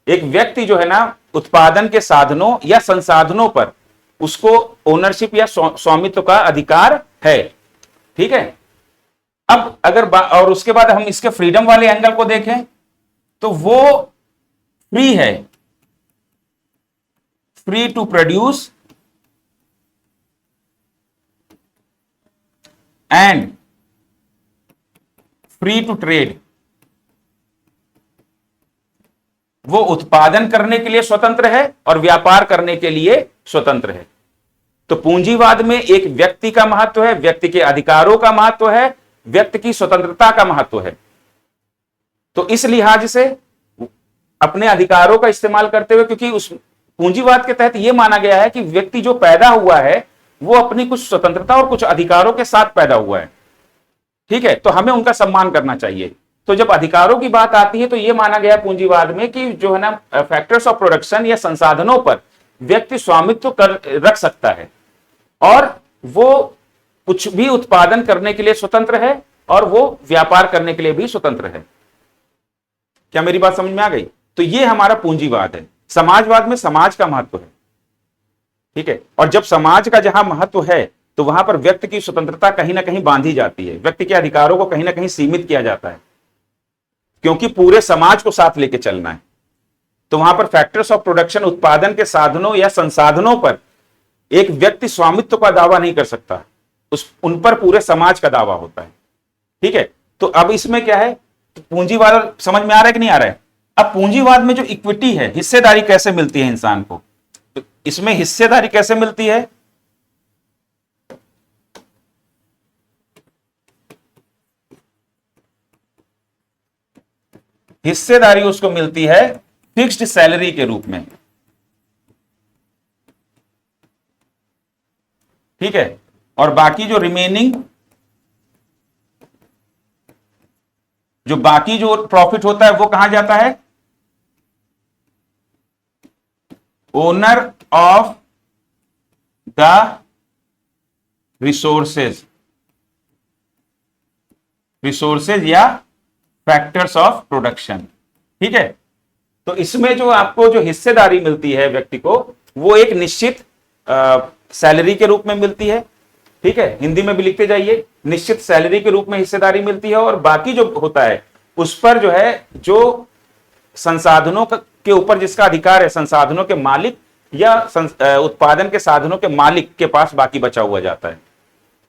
एक व्यक्ति जो है ना उत्पादन के साधनों या संसाधनों पर उसको ओनरशिप या स्वामित्व का अधिकार है, ठीक है। अब अगर और उसके बाद हम इसके फ्रीडम वाले एंगल को देखें तो वो फ्री है, free to produce and free to trade. वो उत्पादन करने के लिए स्वतंत्र है और व्यापार करने के लिए स्वतंत्र है। तो पूंजीवाद में एक व्यक्ति का महत्व है, व्यक्ति के अधिकारों का महत्व है, व्यक्ति की स्वतंत्रता का महत्व है। तो इस लिहाज से अपने अधिकारों का इस्तेमाल करते हुए, क्योंकि उस पूंजीवाद के तहत यह माना गया है कि व्यक्ति जो पैदा हुआ है वो अपनी कुछ स्वतंत्रता और कुछ अधिकारों के साथ पैदा हुआ है, ठीक है, तो हमें उनका सम्मान करना चाहिए। तो जब अधिकारों की बात आती है तो यह माना गया पूंजीवाद में कि जो है ना फैक्टर्स ऑफ प्रोडक्शन या संसाधनों पर व्यक्ति स्वामित्व रख सकता है और वो कुछ भी उत्पादन करने के लिए स्वतंत्र है और वो व्यापार करने के लिए भी स्वतंत्र है। क्या मेरी बात समझ में आ गई? तो ये हमारा पूंजीवाद है। समाजवाद में समाज का महत्व है, ठीक है, और जब समाज का जहां महत्व है तो वहां पर व्यक्ति की स्वतंत्रता कहीं ना कहीं बांधी जाती है, व्यक्ति के अधिकारों को कहीं ना कहीं सीमित किया जाता है, क्योंकि पूरे समाज को साथ लेके चलना है। तो वहां पर फैक्टर्स ऑफ प्रोडक्शन, उत्पादन के साधनों या संसाधनों पर एक व्यक्ति स्वामित्व का दावा नहीं कर सकता, उन पर पूरे समाज का दावा होता है, ठीक है। तो अब इसमें क्या है, तो पूंजीवाद समझ में आ रहा है कि नहीं आ रहा है? अब पूंजीवाद में जो इक्विटी है, हिस्सेदारी कैसे मिलती है इंसान को, तो इसमें हिस्सेदारी कैसे मिलती है? हिस्सेदारी उसको मिलती है फिक्स्ड सैलरी के रूप में, ठीक है, और बाकी जो रिमेनिंग जो बाकी जो प्रॉफिट होता है वो कहां जाता है? ओनर ऑफ द रिसोर्सेज या फैक्टर्स ऑफ प्रोडक्शन, ठीक है। तो इसमें जो आपको जो हिस्सेदारी मिलती है व्यक्ति को, वो एक निश्चित सैलरी के रूप में मिलती है, ठीक है, हिंदी में भी लिखते जाइए, निश्चित सैलरी के रूप में हिस्सेदारी मिलती है, और बाकी जो होता है उस पर जो है, जो संसाधनों के ऊपर जिसका अधिकार है, संसाधनों के मालिक या उत्पादन के साधनों के मालिक के पास बाकी बचा हुआ जाता है।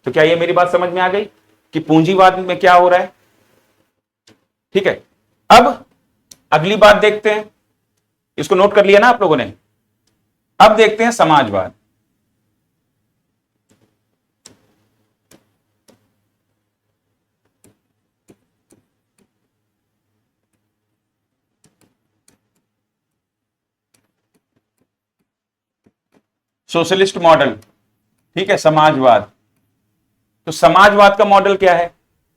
तो क्या ये मेरी बात समझ में आ गई कि पूंजीवाद में क्या हो रहा है? ठीक है, अब अगली बात देखते हैं, इसको नोट कर लिया ना आप लोगों ने। अब देखते हैं समाजवाद। सोशलिस्ट मॉडल, ठीक है, समाजवाद। तो समाजवाद का मॉडल क्या है?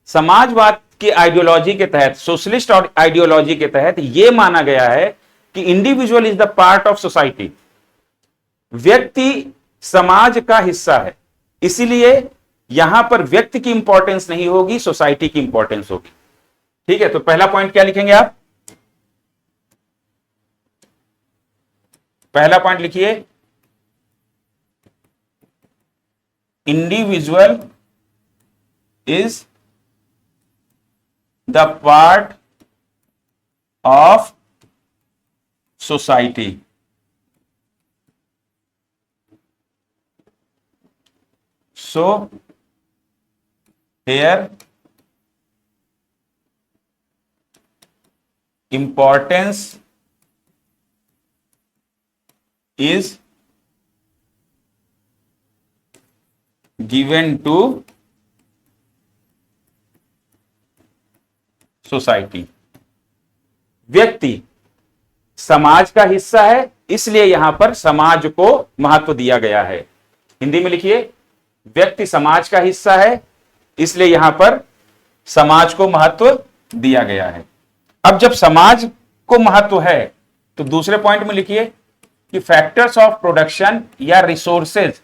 समाजवाद की आइडियोलॉजी के तहत, सोशलिस्ट और आइडियोलॉजी के तहत यह माना गया है कि individual is the part of society, व्यक्ति समाज का हिस्सा है, इसीलिए यहां पर व्यक्ति की इंपॉर्टेंस नहीं होगी, सोसाइटी की इंपॉर्टेंस होगी, ठीक है। तो पहला पॉइंट क्या लिखेंगे आप? पहला पॉइंट लिखिए, individual is the part of society, so here importance is given to society. व्यक्ति समाज का हिस्सा है, इसलिए यहां पर समाज को महत्व दिया गया है। हिंदी में लिखिए, व्यक्ति समाज का हिस्सा है, इसलिए यहां पर समाज को महत्व दिया गया है। अब जब समाज को महत्व है तो दूसरे पॉइंट में लिखिए कि फैक्टर्स ऑफ प्रोडक्शन या रिसोर्सेज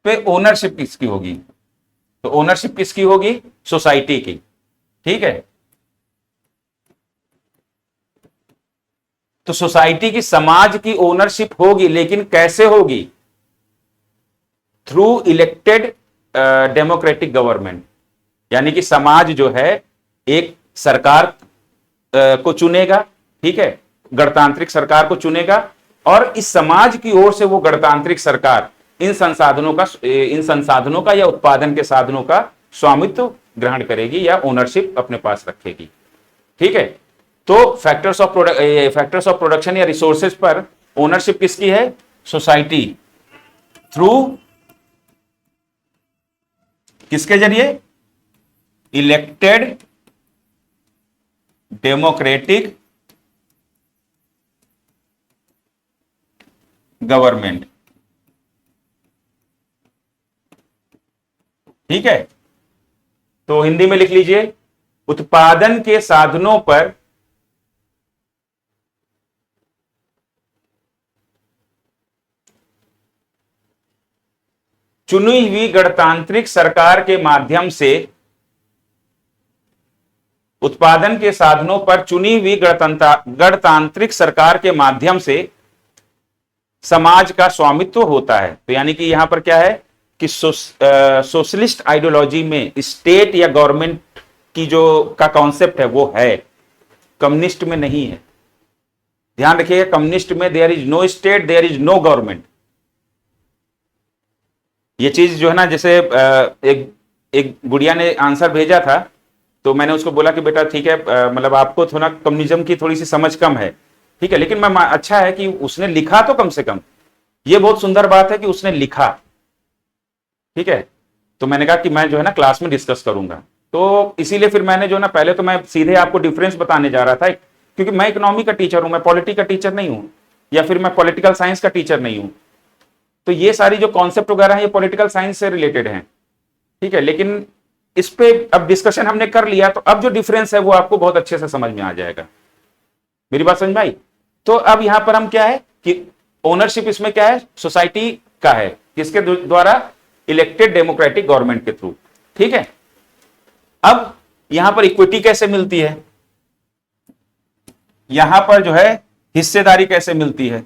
पे ओनरशिप किसकी होगी? तो ओनरशिप किसकी होगी? सोसाइटी की। ठीक है, तो सोसाइटी की, समाज की ओनरशिप होगी, लेकिन कैसे होगी? Through elected democratic government. यानी कि समाज जो है एक सरकार को चुनेगा, ठीक है, गणतांत्रिक सरकार को चुनेगा, और इस समाज की ओर से वो गणतांत्रिक सरकार इन संसाधनों का या उत्पादन के साधनों का स्वामित्व ग्रहण करेगी या ओनरशिप अपने पास रखेगी। ठीक है, तो फैक्टर्स ऑफ प्रोडक्शन या रिसोर्सेज पर ओनरशिप किसकी है? सोसाइटी, थ्रू किसके जरिए? Elected democratic government. ठीक है, तो हिंदी में लिख लीजिए, उत्पादन के साधनों पर चुनी हुई गणतांत्रिक सरकार के माध्यम से, उत्पादन के साधनों पर चुनी हुई गणतांत्रिक सरकार के माध्यम से समाज का स्वामित्व होता है। तो यानी कि यहां पर क्या है कि सोशलिस्ट आइडियोलॉजी में स्टेट या गवर्नमेंट की जो का कॉन्सेप्ट है वो है, कम्युनिस्ट में नहीं है। ध्यान रखिएगा, कम्युनिस्ट में there is no state, there is no government. ये चीज जो है ना, जैसे एक गुड़िया ने आंसर भेजा था, तो मैंने उसको बोला कि बेटा ठीक है, मतलब आपको थोड़ा कम्युनिज्म की थोड़ी सी समझ कम है, ठीक है, लेकिन मैं अच्छा है कि उसने लिखा तो कम से कम। ये बहुत सुंदर बात है कि उसने लिखा। ठीक है, तो मैंने कहा कि मैं जो है ना क्लास में डिस्कस करूंगा, तो इसीलिए फिर मैंने जो ना, पहले तो मैं सीधे आपको डिफरेंस बताने जा रहा था, क्योंकि मैं इकोनॉमी का टीचर हूं, मैं पॉलिटी का टीचर नहीं हूं, या फिर मैं पॉलिटिकल साइंस का टीचर नहीं हूं। तो ये सारी जो कॉन्सेप्ट वगैरह है ये पॉलिटिकल साइंस से रिलेटेड है। ठीक है, लेकिन इस पे अब डिस्कशन हमने कर लिया, तो अब जो डिफरेंस है वो आपको बहुत अच्छे से समझ में आ जाएगा। मेरी बात समझ में आई? तो अब यहां पर हम क्या है कि ओनरशिप इसमें क्या है? सोसाइटी का है, किसके द्वारा? इलेक्टेड डेमोक्रेटिक गवर्नमेंट के थ्रू। ठीक है, अब यहां पर इक्विटी कैसे मिलती है? यहां पर जो है हिस्सेदारी कैसे मिलती है?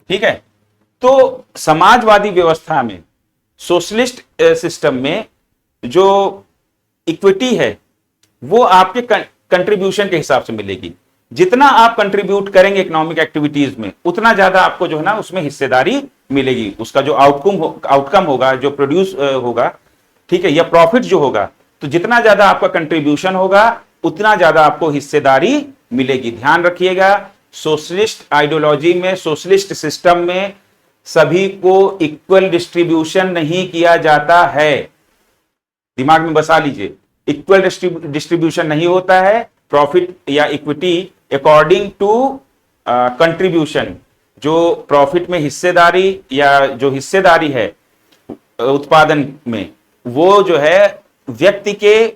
ठीक है, तो समाजवादी व्यवस्था में, सोशलिस्ट सिस्टम में जो इक्विटी है वो आपके कंट्रीब्यूशन के हिसाब से मिलेगी। जितना आप कंट्रीब्यूट करेंगे इकोनॉमिक एक्टिविटीज में, उतना ज्यादा आपको जो है ना उसमें हिस्सेदारी मिलेगी। उसका जो आउटकम होगा, जो प्रोड्यूस होगा, ठीक है, या प्रॉफिट जो होगा, तो जितना ज्यादा आपका कंट्रीब्यूशन होगा उतना ज्यादा आपको हिस्सेदारी मिलेगी। ध्यान रखिएगा, सोशलिस्ट आइडियोलॉजी में, सोशलिस्ट सिस्टम में सभी को इक्वल डिस्ट्रीब्यूशन नहीं किया जाता है। दिमाग में बसा लीजिए, इक्वल डिस्ट्रीब्यूशन नहीं होता है। प्रॉफिट या इक्विटी अकॉर्डिंग टू कंट्रीब्यूशन, जो प्रॉफिट में हिस्सेदारी या जो हिस्सेदारी है उत्पादन में, वो जो है व्यक्ति के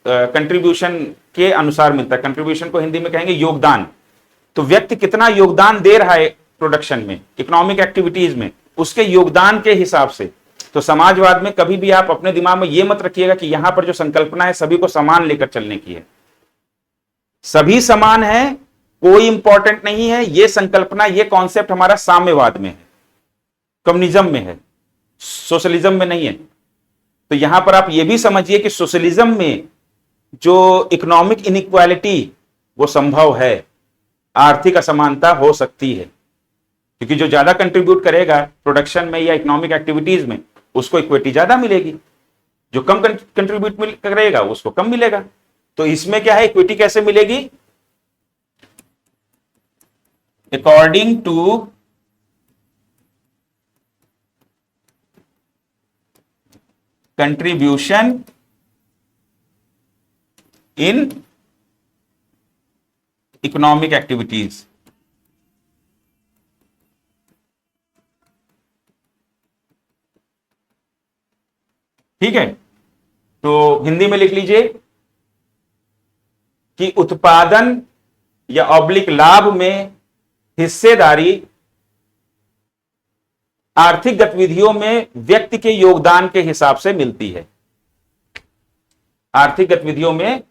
कंट्रीब्यूशन के अनुसार मिलता है। कंट्रीब्यूशन को हिंदी में कहेंगे योगदान। तो व्यक्ति कितना योगदान दे रहा है प्रोडक्शन में, इकोनॉमिक एक्टिविटीज में, उसके योगदान के हिसाब से। तो समाजवाद में कभी भी आप अपने दिमाग में यह मत रखिएगा कि यहां पर जो संकल्पना है सभी को समान लेकर चलने की है। सभी समान है, कोई इंपॉर्टेंट नहीं है, यह संकल्पना, यह कॉन्सेप्ट हमारा साम्यवाद में है, कम्युनिज्म में है, सोशलिज्म में नहीं है। तो यहां पर आप यह भी समझिए कि सोशलिज्म में जो इकोनॉमिक इनइक्वालिटी वो संभव है, आर्थिक असमानता हो सकती है, क्योंकि जो ज्यादा कंट्रीब्यूट करेगा प्रोडक्शन में या इकोनॉमिक एक्टिविटीज में उसको इक्विटी ज्यादा मिलेगी, जो कम कंट्रीब्यूट करेगा उसको कम मिलेगा। तो इसमें क्या है, इक्विटी कैसे मिलेगी? According to contribution in economic activities. ठीक है, तो हिंदी में लिख लीजिए कि उत्पादन या ऑब्लिक लाभ में हिस्सेदारी आर्थिक गतिविधियों में व्यक्ति के योगदान के हिसाब से मिलती है। आर्थिक गतिविधियों में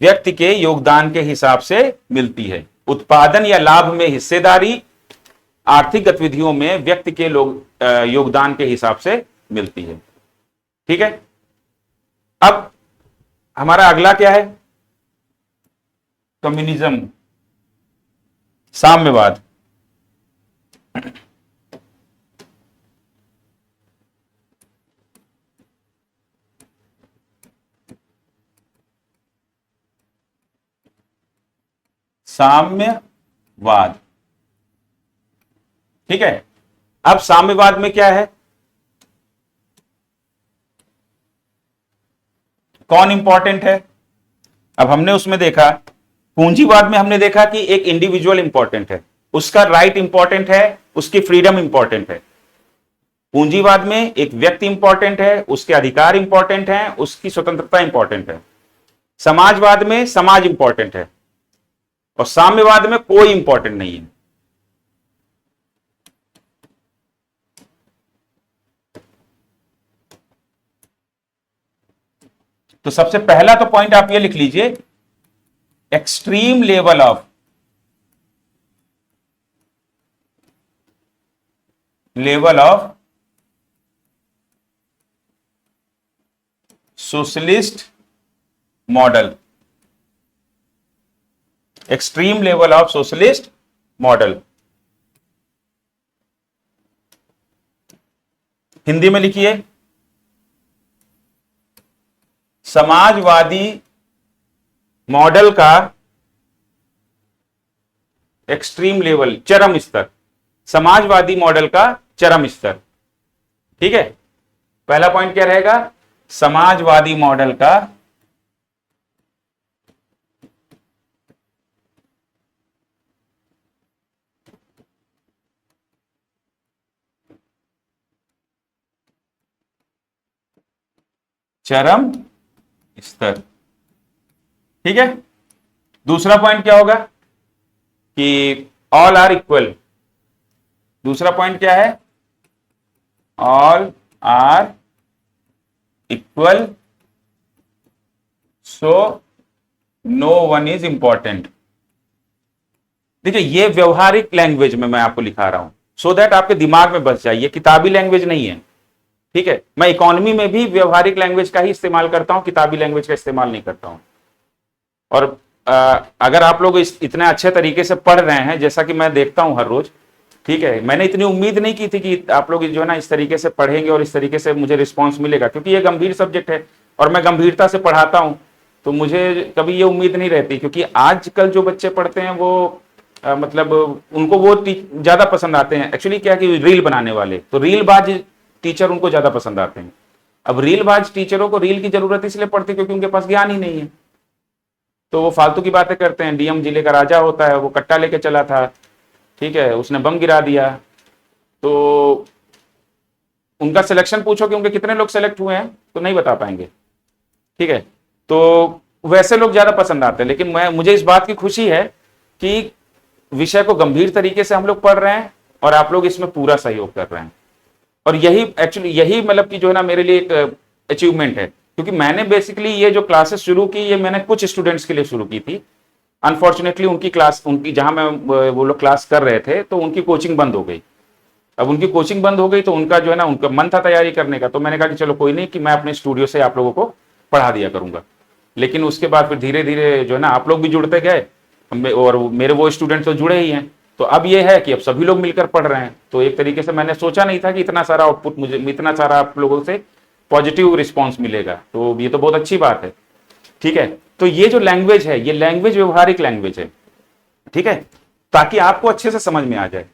व्यक्ति के योगदान के हिसाब से मिलती है। उत्पादन या लाभ में हिस्सेदारी आर्थिक गतिविधियों में व्यक्ति के योगदान के हिसाब से मिलती है। ठीक है, अब हमारा अगला क्या है? कम्युनिज्म, साम्यवाद। साम्यवाद, ठीक है। अब साम्यवाद में क्या है, कौन इंपॉर्टेंट है? अब हमने उसमें देखा, पूंजीवाद में हमने देखा कि एक इंडिविजुअल इंपॉर्टेंट है, उसका राइट इंपॉर्टेंट है, उसकी फ्रीडम इंपॉर्टेंट है। पूंजीवाद में एक व्यक्ति इंपॉर्टेंट है, उसके अधिकार इंपॉर्टेंट है, उसकी स्वतंत्रता इंपॉर्टेंट है। समाजवाद में समाज इंपॉर्टेंट है और साम्यवाद में कोई इंपॉर्टेंट नहीं है। तो सबसे पहला तो पॉइंट आप ये लिख लीजिए, extreme level of socialist model. Extreme level of socialist model, Hindi में लिखिए, समाजवादी मॉडल का एक्सट्रीम लेवल, चरम स्तर। समाजवादी मॉडल का चरम स्तर, ठीक है। पहला पॉइंट क्या रहेगा? समाजवादी मॉडल का चरम स्तर, ठीक है। दूसरा पॉइंट क्या होगा कि ऑल आर इक्वल। दूसरा पॉइंट क्या है? All are equal, so no one is important. देखिए, ये व्यवहारिक लैंग्वेज में मैं आपको लिखा रहा हूं, सो दैट आपके दिमाग में बस जाए, ये किताबी लैंग्वेज नहीं है, ठीक है। मैं इकोनॉमी में भी व्यवहारिक लैंग्वेज का ही इस्तेमाल करता हूं, किताबी लैंग्वेज का इस्तेमाल नहीं करता हूं। और अगर आप लोग इतने अच्छे तरीके से पढ़ रहे हैं, जैसा कि मैं देखता हूं हर रोज, ठीक है, मैंने इतनी उम्मीद नहीं की थी कि आप लोग जो है ना इस तरीके से पढ़ेंगे और इस तरीके से मुझे रिस्पॉन्स मिलेगा, क्योंकि ये गंभीर सब्जेक्ट है और मैं गंभीरता से पढ़ाता हूं, तो मुझे कभी ये उम्मीद नहीं रहती। क्योंकि आजकल जो बच्चे पढ़ते हैं वो मतलब उनको वो ज्यादा पसंद आते हैं। एक्चुअली क्या कि रील बनाने वाले, तो रीलबाज टीचर उनको ज्यादा पसंद आते हैं। अब रीलबाज टीचरों को रील की जरूरत इसलिए पड़ती क्योंकि उनके पास ज्ञान ही नहीं है, तो वो फालतू की बातें करते हैं। डीएम जिले का राजा होता है, वो कट्टा लेके चला था, ठीक है, उसने बम गिरा दिया, तो उनका सिलेक्शन पूछो कि उनके कितने लोग सेलेक्ट हुए हैं तो नहीं बता पाएंगे, ठीक है। तो वैसे लोग ज्यादा पसंद आते हैं। लेकिन मुझे इस बात की खुशी है कि विषय को गंभीर तरीके से हम लोग पढ़ रहे हैं और आप लोग इसमें पूरा सहयोग कर रहे हैं। और यही मतलब कि जो है ना मेरे लिए एक अचीवमेंट है, क्योंकि मैंने बेसिकली ये जो क्लासेस शुरू की, ये मैंने कुछ स्टूडेंट्स के लिए शुरू की थी। अनफॉर्चुनेटली उनकी जहां मैं वो लोग क्लास कर रहे थे, तो उनकी कोचिंग बंद हो गई। अब उनकी कोचिंग बंद हो गई तो उनका जो है ना, उनका मन था तैयारी करने का, तो मैंने कहा कि चलो कोई नहीं, कि मैं अपने स्टूडियो से आप लोगों को पढ़ा दिया करूंगा। लेकिन उसके बाद फिर धीरे धीरे जो है ना आप लोग भी जुड़ते गए, और मेरे वो स्टूडेंट्स तो जुड़े ही हैं। तो अब ये है कि अब सभी लोग मिलकर पढ़ रहे हैं। तो एक तरीके से मैंने सोचा नहीं था कि इतना सारा आउटपुट, मुझे इतना सारा आप लोगों से पॉजिटिव रिस्पॉन्स मिलेगा, तो ये तो बहुत अच्छी बात है, ठीक है। तो ये जो लैंग्वेज है, ये लैंग्वेज व्यवहारिक लैंग्वेज है, ठीक है, ताकि आपको अच्छे से समझ में आ जाए।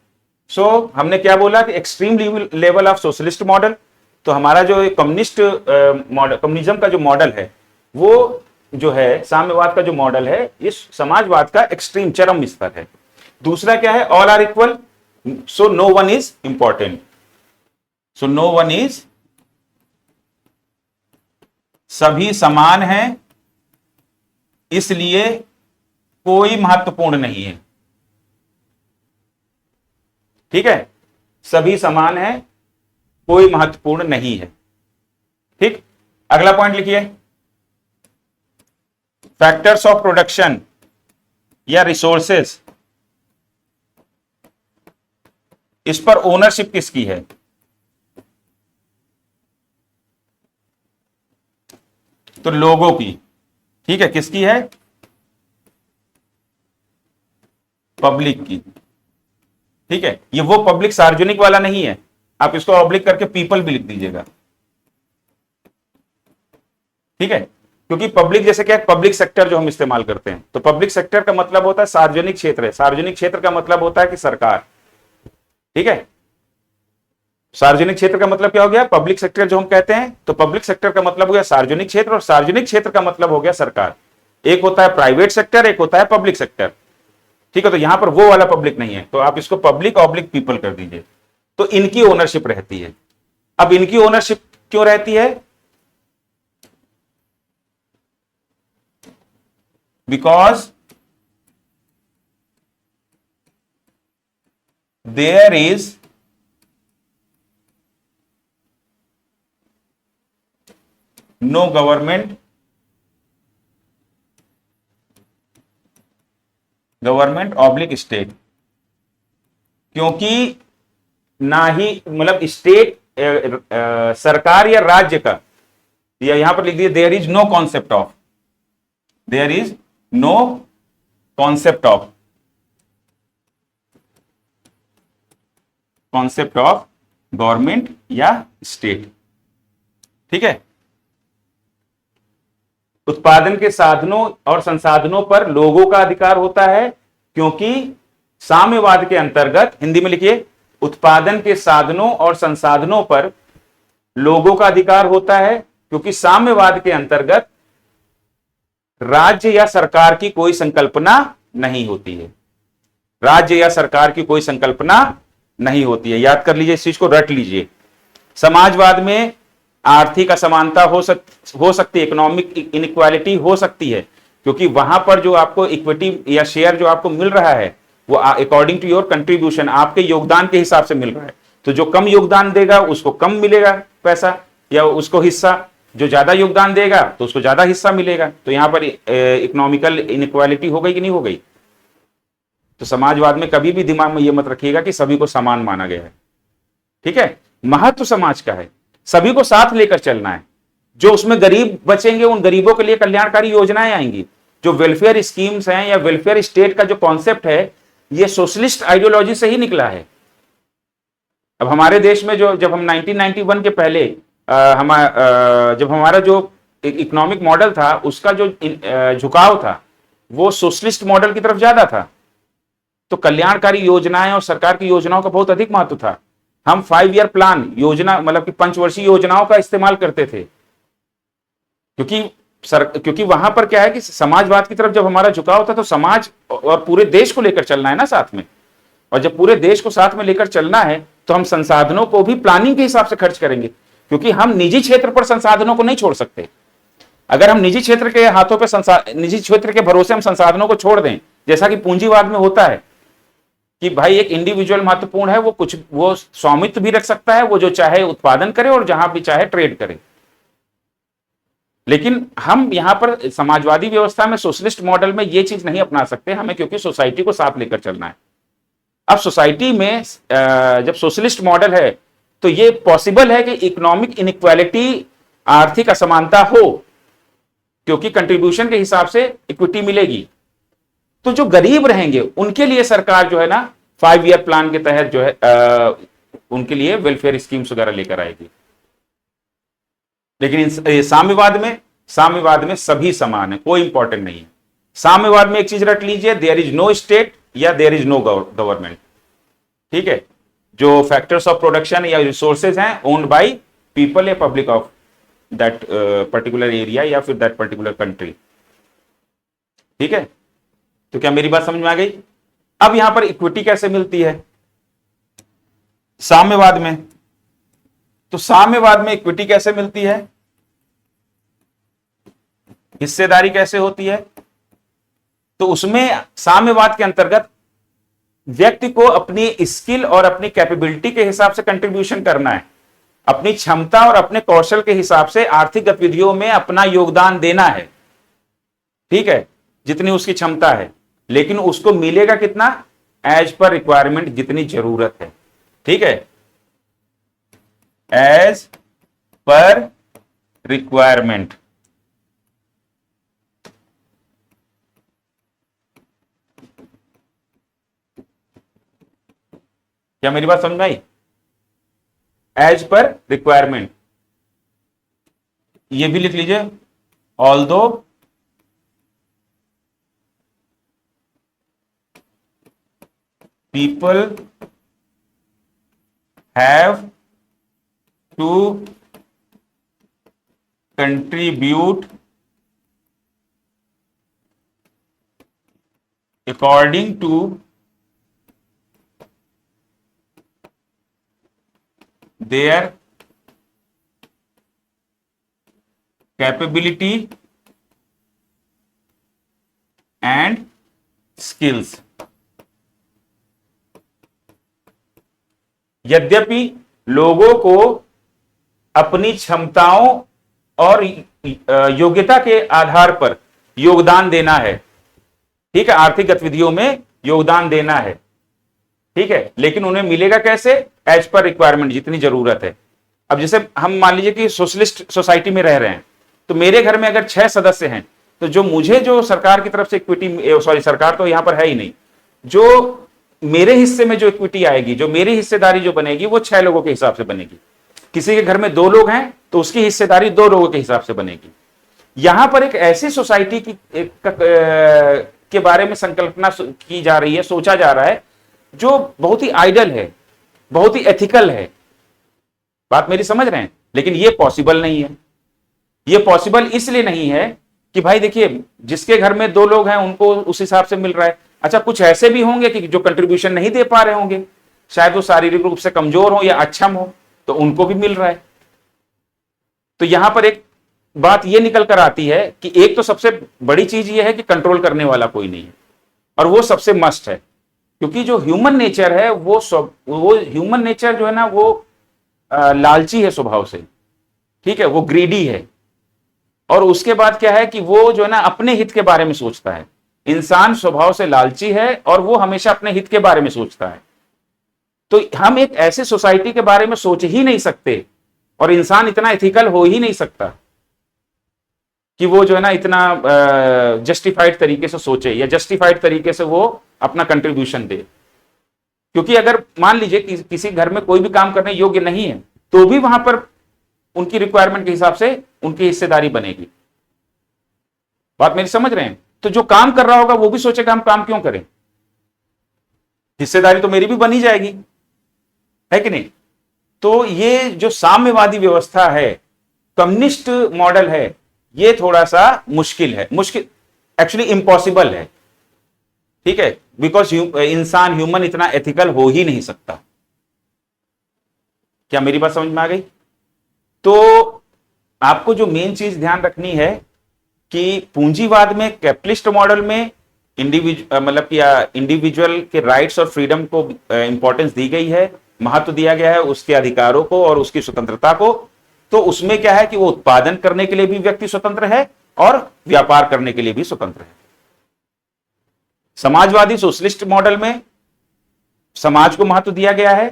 सो हमने क्या बोला कि extreme level of socialist model. तो हमारा जो कम्युनिस्ट मॉडल, कम्युनिज्म का जो मॉडल है, वो जो है साम्यवाद का जो मॉडल है, इस समाजवाद का एक्सट्रीम चरम स्तर है। दूसरा क्या है? All are equal, so no one is important. So no one is, सभी समान हैं, इसलिए कोई महत्वपूर्ण नहीं है। ठीक है, सभी समान है, कोई महत्वपूर्ण नहीं है। ठीक, अगला पॉइंट लिखिए, फैक्टर्स ऑफ प्रोडक्शन या रिसोर्सेस, इस पर ओनरशिप किसकी है? तो लोगों की। ठीक है, किसकी है? पब्लिक की। ठीक है, ये वो पब्लिक सार्वजनिक वाला नहीं है, आप इसको ऑब्लिक करके पीपल भी लिख दीजिएगा। ठीक है, क्योंकि पब्लिक जैसे क्या है, पब्लिक सेक्टर जो हम इस्तेमाल करते हैं, तो पब्लिक सेक्टर का मतलब होता है सार्वजनिक क्षेत्र है, सार्वजनिक क्षेत्र का मतलब होता है कि सरकार। ठीक है, सार्वजनिक क्षेत्र का मतलब क्या हो गया? पब्लिक सेक्टर जो हम कहते हैं, तो पब्लिक सेक्टर का मतलब हो गया सार्वजनिक क्षेत्र, और सार्वजनिक क्षेत्र का मतलब हो गया सरकार। एक होता है प्राइवेट सेक्टर, एक होता है पब्लिक सेक्टर। ठीक है, तो यहां पर वो वाला पब्लिक नहीं है, तो आप इसको पब्लिक ऑब्लिक पीपल कर दीजिए। तो इनकी ओनरशिप रहती है। अब इनकी ओनरशिप क्यों रहती है? Because there is no government oblique state, क्योंकि ना ही मतलब स्टेट सरकार या राज्य का, या यहां पर लिख दिए there is no concept of government या स्टेट। ठीक है, उत्पादन के साधनों और संसाधनों पर लोगों का अधिकार होता है, क्योंकि साम्यवाद के अंतर्गत, हिंदी में लिखिए, उत्पादन के साधनों और संसाधनों पर लोगों का अधिकार होता है, क्योंकि साम्यवाद के अंतर्गत राज्य या सरकार की कोई संकल्पना नहीं होती है। राज्य या सरकार की कोई संकल्पना नहीं होती है। याद कर लीजिए, इस चीज को रट लीजिए। समाजवाद में आर्थिक असमानता हो सकती है, इकोनॉमिक इनइक्वालिटी हो सकती है, क्योंकि वहां पर जो आपको इक्विटी या शेयर जो आपको मिल रहा है वो अकॉर्डिंग टू योर कंट्रीब्यूशन, आपके योगदान के हिसाब से मिल रहा है। तो जो कम योगदान देगा उसको कम मिलेगा पैसा या उसको हिस्सा, जो ज्यादा योगदान देगा तो उसको ज्यादा हिस्सा मिलेगा। तो यहां पर इकोनॉमिकल इनइक्वालिटी हो गई कि नहीं हो गई? तो समाजवाद में कभी भी दिमाग में यह मत रखिएगा कि सभी को समान माना गया है। ठीक है, महत्व समाज का है, सभी को साथ लेकर चलना है। जो उसमें गरीब बचेंगे उन गरीबों के लिए कल्याणकारी योजनाएं आएंगी। जो वेलफेयर स्कीम्स हैं या वेलफेयर स्टेट का जो कॉन्सेप्ट है, ये सोशलिस्ट आइडियोलॉजी से ही निकला है। अब हमारे देश में जो जब हम 1991 के पहले जब हमारा जो इकोनॉमिक मॉडल था उसका जो झुकाव था वो सोशलिस्ट मॉडल की तरफ ज्यादा था, तो कल्याणकारी योजनाएं और सरकार की योजनाओं का बहुत अधिक महत्व था। हम 5 ईयर प्लान योजना मतलब कि पंचवर्षीय योजनाओं का इस्तेमाल करते थे, क्योंकि वहां पर क्या है कि समाजवाद की तरफ जब हमारा झुकाव था तो समाज और पूरे देश को लेकर चलना है ना साथ में, और जब पूरे देश को साथ में लेकर चलना है तो हम संसाधनों को भी प्लानिंग के हिसाब से खर्च करेंगे, क्योंकि हम निजी क्षेत्र पर संसाधनों को नहीं छोड़ सकते। अगर हम निजी क्षेत्र के हाथों पे निजी क्षेत्र के भरोसे हम संसाधनों को छोड़ दें, जैसा कि पूंजीवाद में होता है कि भाई एक इंडिविजुअल महत्वपूर्ण है, वो स्वामित्व भी रख सकता है, वो जो चाहे उत्पादन करे और जहां भी चाहे ट्रेड करे। लेकिन हम यहां पर समाजवादी व्यवस्था में, सोशलिस्ट मॉडल में ये चीज नहीं अपना सकते हमें, क्योंकि सोसाइटी को साथ लेकर चलना है। अब सोसाइटी में जब सोशलिस्ट मॉडल है तो ये पॉसिबल है कि इकोनॉमिक इनइक्वालिटी, आर्थिक असमानता हो, क्योंकि कंट्रीब्यूशन के हिसाब से इक्विटी मिलेगी। तो जो गरीब रहेंगे उनके लिए सरकार जो है ना 5 ईयर प्लान के तहत जो है उनके लिए वेलफेयर स्कीम्स वगैरह लेकर आएगी। लेकिन साम्यवाद में सभी समान है, कोई इंपॉर्टेंट नहीं है। साम्यवाद में एक चीज रट लीजिए, देयर इज नो स्टेट या देयर इज नो गवर्नमेंट। ठीक है, जो फैक्टर्स ऑफ प्रोडक्शन या रिसोर्सेज हैं ओन्ड बाय पीपल या public of that particular area या फिर दैट पर्टिकुलर कंट्री। ठीक है, तो क्या मेरी बात समझ में आ गई? अब यहां पर इक्विटी कैसे मिलती है साम्यवाद में? तो साम्यवाद में इक्विटी कैसे मिलती है, हिस्सेदारी कैसे होती है? तो उसमें साम्यवाद के अंतर्गत व्यक्ति को अपनी स्किल और अपनी कैपेबिलिटी के हिसाब से कंट्रीब्यूशन करना है, अपनी क्षमता और अपने कौशल के हिसाब से आर्थिक गतिविधियों में अपना योगदान देना है, ठीक है, जितनी उसकी क्षमता है, लेकिन उसको मिलेगा कितना, एज पर रिक्वायरमेंट, जितनी जरूरत है, ठीक है, एज पर रिक्वायरमेंट। क्या मेरी बात समझ में आई? एज पर रिक्वायरमेंट, ये भी लिख लीजिए, although people have to contribute according to their capability and skills। यद्यपि लोगों को अपनी क्षमताओं और योग्यता के आधार पर योगदान देना है, ठीक है, आर्थिक गतिविधियों में योगदान देना है, ठीक है, लेकिन उन्हें मिलेगा कैसे, एज पर रिक्वायरमेंट, जितनी जरूरत है। अब जैसे हम मान लीजिए कि सोशलिस्ट सोसाइटी में रह रहे हैं, तो मेरे घर में अगर 6 सदस्य हैं, तो जो मुझे जो सरकार की तरफ से इक्विटी, सॉरी सरकार तो यहां पर है ही नहीं, जो मेरे हिस्से में जो इक्विटी आएगी, जो मेरी हिस्सेदारी जो बनेगी, वो 6 लोगों के हिसाब से बनेगी। किसी के घर में 2 लोग हैं तो उसकी हिस्सेदारी 2 लोगों के हिसाब से बनेगी। यहां पर एक ऐसी सोसाइटी के बारे में संकल्पना की जा रही है, सोचा जा रहा है, जो बहुत ही आइडल है, बहुत ही एथिकल है। बात मेरी समझ रहे हैं? लेकिन ये पॉसिबल नहीं है। ये पॉसिबल इसलिए नहीं है कि भाई देखिए, जिसके घर में 2 लोग हैं उनको उस हिसाब से मिल रहा है। अच्छा, कुछ ऐसे भी होंगे कि जो कंट्रीब्यूशन नहीं दे पा रहे होंगे, शायद वो शारीरिक रूप से कमजोर हो या अक्षम हो, तो उनको भी मिल रहा है। तो यहां पर एक बात ये निकल कर आती है कि एक तो सबसे बड़ी चीज ये है कि कंट्रोल करने वाला कोई नहीं है, और वो सबसे मस्ट है, क्योंकि जो ह्यूमन नेचर है वो ह्यूमन नेचर जो है ना, वो लालची है स्वभाव से, ठीक है, वो ग्रीडी है। और उसके बाद क्या है कि वो जो है ना अपने हित के बारे में सोचता है। इंसान स्वभाव से लालची है और वो हमेशा अपने हित के बारे में सोचता है। तो हम एक ऐसे सोसाइटी के बारे में सोच ही नहीं सकते, और इंसान इतना एथिकल हो ही नहीं सकता कि वो जो है ना इतना जस्टिफाइड तरीके से सोचे या जस्टिफाइड तरीके से वो अपना कंट्रीब्यूशन दे। क्योंकि अगर मान लीजिए कि किसी घर में कोई भी काम करने योग्य नहीं है, तो भी वहां पर उनकी रिक्वायरमेंट के हिसाब से उनकी हिस्सेदारी बनेगी। बात मेरी समझ रहे हैं? तो जो काम कर रहा होगा वो भी सोचेगा हम काम क्यों करें, हिस्सेदारी तो मेरी भी बनी जाएगी, है कि नहीं? तो ये जो साम्यवादी व्यवस्था है, कम्युनिस्ट मॉडल है, ये थोड़ा सा मुश्किल है, मुश्किल एक्चुअली इम्पॉसिबल है, ठीक है, बिकॉज इंसान ह्यूमन इतना एथिकल हो ही नहीं सकता। क्या मेरी बात समझ में आ गई? तो आपको जो मेन चीज ध्यान रखनी है कि पूंजीवाद में, कैपिटलिस्ट मॉडल में इंडिविजुअल के राइट्स और फ्रीडम को इंपॉर्टेंस दी गई है, महत्व दिया गया है उसके अधिकारों को और उसकी स्वतंत्रता को। तो उसमें क्या है कि वो उत्पादन करने के लिए भी व्यक्ति स्वतंत्र है और व्यापार करने के लिए भी स्वतंत्र है। समाजवादी सोशलिस्ट मॉडल में समाज को महत्व दिया गया है,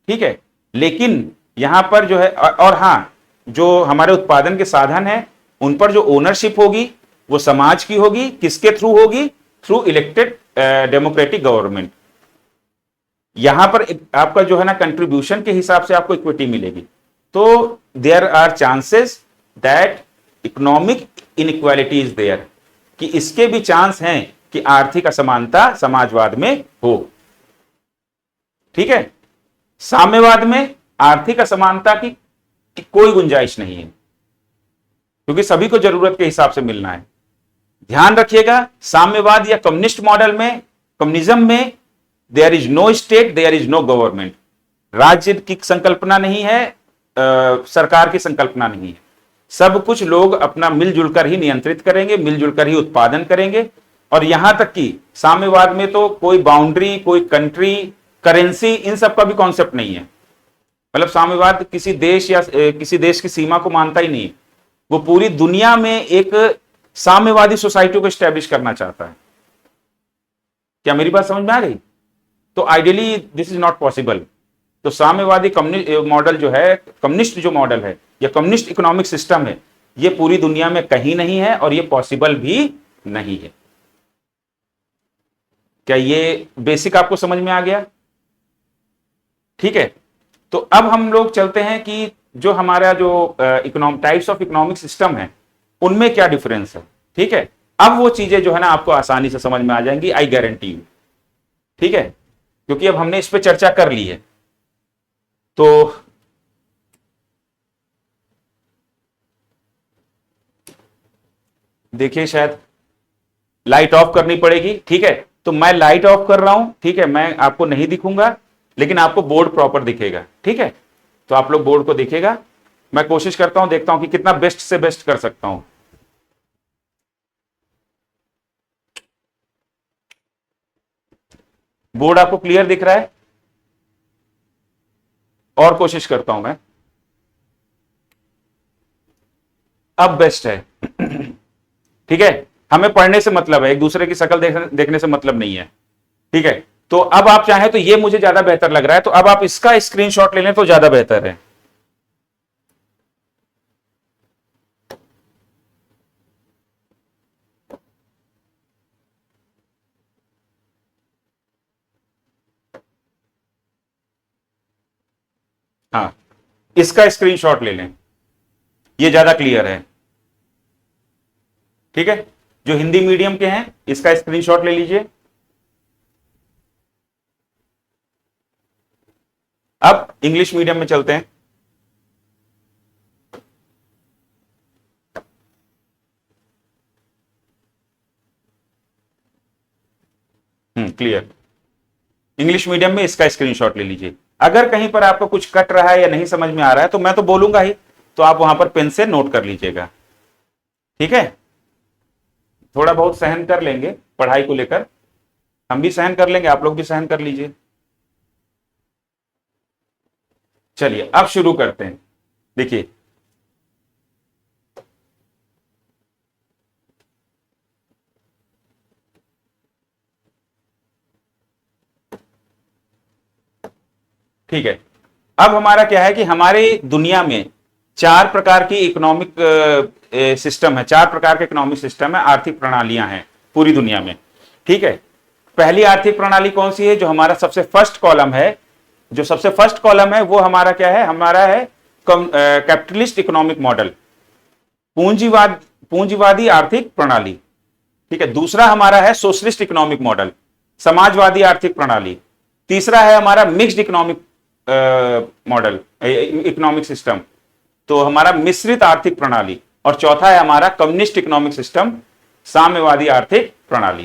ठीक है, लेकिन यहां पर जो है, और हां, जो हमारे उत्पादन के साधन है उन पर जो ओनरशिप होगी वो समाज की होगी। किसके थ्रू होगी? Through elected democratic government. यहां पर आपका जो है ना कंट्रीब्यूशन के हिसाब से आपको इक्विटी मिलेगी। तो there are chances that economic inequality is there, कि इसके भी चांस हैं कि आर्थिक असमानता समाजवाद में हो, ठीक है। साम्यवाद में आर्थिक असमानता की कोई गुंजाइश नहीं है, क्योंकि सभी को जरूरत के हिसाब से मिलना है। ध्यान रखिएगा, साम्यवाद या कम्युनिस्ट मॉडल में, कम्युनिज्म में there is no state, there is no government. राज्य की संकल्पना नहीं है, सरकार की संकल्पना नहीं है। सब कुछ लोग अपना मिलजुल कर ही नियंत्रित करेंगे, मिलजुल कर ही उत्पादन करेंगे। और यहां तक कि साम्यवाद में तो कोई बाउंड्री, कोई कंट्री, करेंसी, इन सब का भी कॉन्सेप्ट नहीं है। मतलब साम्यवाद किसी देश या किसी देश की सीमा को मानता ही नहीं है। वो पूरी दुनिया में एक साम्यवादी सोसाइटी को स्टैब्लिश करना चाहता है। क्या मेरी बात समझ में आ गई? तो ideally this is not possible. तो साम्यवादी कम्युनिस्ट मॉडल जो है, कम्युनिस्ट जो मॉडल है या कम्युनिस्ट इकोनॉमिक सिस्टम है, ये पूरी दुनिया में कहीं नहीं है और ये पॉसिबल भी नहीं है। क्या ये बेसिक आपको समझ में आ गया? ठीक है। तो अब हम लोग चलते हैं कि जो हमारा जो टाइप्स ऑफ इकोनॉमिक सिस्टम है उनमें क्या डिफरेंस है। ठीक है, अब वो चीजें जो है ना आपको आसानी से समझ में आ जाएंगी, आई गारंटी यू। ठीक है, क्योंकि अब हमने इस पे चर्चा कर ली है। तो देखिए, शायद लाइट ऑफ करनी पड़ेगी। ठीक है, तो मैं लाइट ऑफ कर रहा हूं। ठीक है, मैं आपको नहीं दिखूंगा लेकिन आपको बोर्ड प्रॉपर दिखेगा। ठीक है, तो आप लोग बोर्ड को दिखेगा। मैं कोशिश करता हूं, देखता हूं कि कितना बेस्ट से बेस्ट कर सकता हूं। बोर्ड आपको क्लियर दिख रहा है? और कोशिश करता हूं मैं। अब बेस्ट है। ठीक है, हमें पढ़ने से मतलब है, एक दूसरे की शक्ल देखने से मतलब नहीं है। ठीक है, तो अब आप चाहें तो ये मुझे ज्यादा बेहतर लग रहा है, तो अब आप इसका स्क्रीनशॉट ले लें तो ज्यादा बेहतर है। हाँ, इसका स्क्रीनशॉट ले लें, ये ज्यादा क्लियर है। ठीक है, जो हिंदी मीडियम के हैं इसका स्क्रीनशॉट ले लीजिए। अब इंग्लिश मीडियम में चलते हैं। क्लियर। इंग्लिश मीडियम में इसका स्क्रीनशॉट ले लीजिए। अगर कहीं पर आपको कुछ कट रहा है या नहीं समझ में आ रहा है तो मैं तो बोलूंगा ही, तो आप वहां पर पेन से नोट कर लीजिएगा। ठीक है, थोड़ा बहुत सहन कर लेंगे पढ़ाई को लेकर, हम भी सहन कर लेंगे, आप लोग भी सहन कर लीजिए। चलिए अब शुरू करते हैं। देखिए, ठीक है, अब हमारा क्या है कि हमारे दुनिया में चार प्रकार की इकोनॉमिक सिस्टम है, चार प्रकार के इकोनॉमिक सिस्टम है, आर्थिक प्रणालियां हैं पूरी दुनिया में। ठीक है, पहली आर्थिक प्रणाली कौन सी है? जो हमारा सबसे फर्स्ट कॉलम है, जो सबसे फर्स्ट कॉलम है वो हमारा क्या है? हमारा है कैपिटलिस्ट इकोनॉमिक मॉडल, पूंजीवादी आर्थिक प्रणाली। ठीक है, दूसरा हमारा है सोशलिस्ट इकोनॉमिक मॉडल, समाजवादी आर्थिक प्रणाली। तीसरा है हमारा mixed economic model, economic system, तो हमारा मिश्रित आर्थिक प्रणाली। और चौथा है हमारा कम्युनिस्ट इकोनॉमिक सिस्टम, साम्यवादी आर्थिक प्रणाली।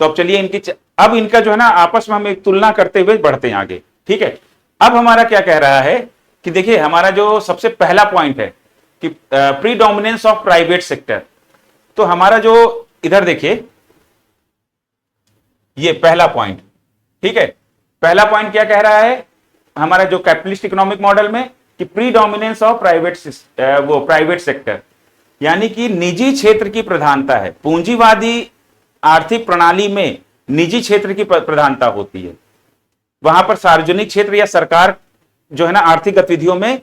तो अब चलिए अब इनका जो है ना आपस में हम एक तुलना करते हुए बढ़ते हैं आगे। ठीक है, अब हमारा क्या कह रहा है कि देखिए, हमारा जो सबसे पहला पॉइंट है कि प्रीडोमिनेंस ऑफ प्राइवेट सेक्टर। तो हमारा जो इधर देखिए, ये पहला पॉइंट। ठीक है, पहला पॉइंट क्या कह रहा है हमारा जो कैपिटलिस्ट इकोनॉमिक मॉडल में कि प्रीडोमिनेंस ऑफ प्राइवेट सेक्टर, यानी कि निजी क्षेत्र की प्रधानता है। पूंजीवादी आर्थिक प्रणाली में निजी क्षेत्र की प्रधानता होती है। वहां पर सार्वजनिक क्षेत्र या सरकार जो है ना आर्थिक गतिविधियों में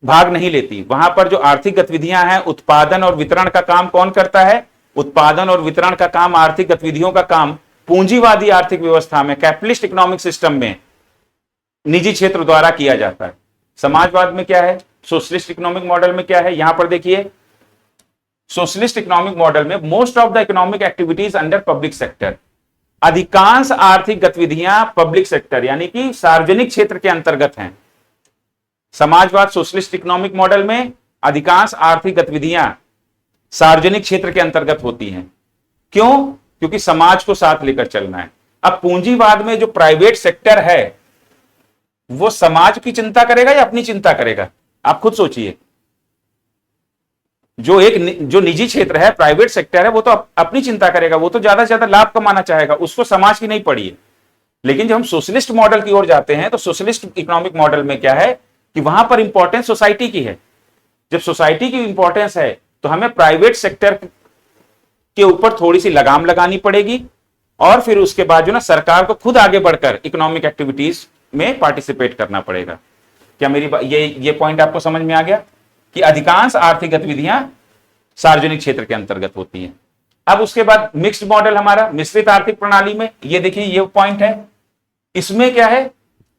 भाग नहीं लेती। वहां पर जो आर्थिक गतिविधियां हैं, उत्पादन और वितरण का काम कौन करता है? उत्पादन और वितरण का काम, आर्थिक गतिविधियों का काम पूंजीवादी आर्थिक व्यवस्था में, कैपिटलिस्ट इकोनॉमिक सिस्टम में निजी क्षेत्र द्वारा किया जाता है। समाजवाद में क्या है? सोशलिस्ट इकोनॉमिक मॉडल में क्या है? यहां पर देखिए, सोशलिस्ट इकोनॉमिक मॉडल में most of the economic activities under public sector, अधिकांश आर्थिक गतिविधियां पब्लिक सेक्टर यानी कि सार्वजनिक क्षेत्र के अंतर्गत हैं। समाजवाद सोशलिस्ट इकोनॉमिक मॉडल में अधिकांश आर्थिक गतिविधियां सार्वजनिक क्षेत्र के अंतर्गत होती हैं। क्यों? क्योंकि समाज को साथ लेकर चलना है। अब पूंजीवाद में जो प्राइवेट सेक्टर है वो समाज की चिंता करेगा या अपनी चिंता करेगा? आप खुद सोचिए। जो निजी क्षेत्र है, प्राइवेट सेक्टर है, वो तो अपनी चिंता करेगा, वो तो ज्यादा से ज्यादा लाभ कमाना चाहेगा, उसको समाज की नहीं पड़ी है। लेकिन जब हम सोशलिस्ट मॉडल की ओर जाते हैं तो सोशलिस्ट इकोनॉमिक मॉडल में क्या है कि वहां पर इंपॉर्टेंस सोसाइटी की है। जब सोसाइटी की इंपॉर्टेंस है तो हमें प्राइवेट सेक्टर के ऊपर थोड़ी सी लगाम लगानी पड़ेगी, और फिर उसके बाद जो ना सरकार को खुद आगे बढ़कर इकोनॉमिक एक्टिविटीज में पार्टिसिपेट करना पड़ेगा। क्या मेरी ये पॉइंट आपको समझ में आ गया कि अधिकांश आर्थिक गतिविधियां सार्वजनिक क्षेत्र के अंतर्गत होती हैं। अब उसके बाद मिक्स्ड मॉडल, हमारा मिश्रित आर्थिक प्रणाली में ये देखिए ये पॉइंट है, इसमें क्या है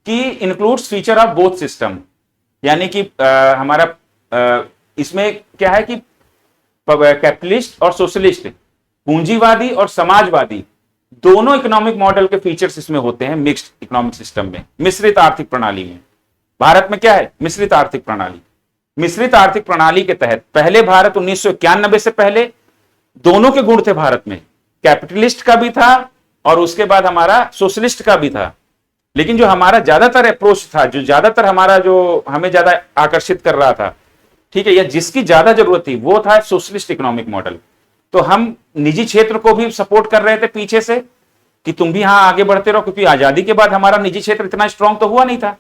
कि includes feature of both system, यानी कि इसमें क्या है कि कैपिटलिस्ट और सोशलिस्ट, पूंजीवादी और समाजवादी दोनों इकोनॉमिक मॉडल के फीचर्स इसमें होते हैं मिक्स्ड इकोनॉमिक सिस्टम में, मिश्रित आर्थिक प्रणाली में। भारत में क्या है, मिश्रित आर्थिक प्रणाली। मिश्रित आर्थिक प्रणाली के तहत पहले भारत 1991 से पहले दोनों के गुण थे भारत में, कैपिटलिस्ट का भी था और उसके बाद हमारा सोशलिस्ट का भी था। लेकिन जो हमारा ज्यादातर अप्रोच था, जो ज्यादातर हमारा जो हमें ज्यादा आकर्षित कर रहा था, ठीक है, या जिसकी ज्यादा जरूरत थी, वो था सोशलिस्ट इकोनॉमिक मॉडल। तो हम निजी क्षेत्र को भी सपोर्ट कर रहे थे पीछे से कि तुम भी यहां आगे बढ़ते रहो, क्योंकि आजादी के बाद हमारा निजी क्षेत्र इतना स्ट्रांग तो हुआ नहीं था,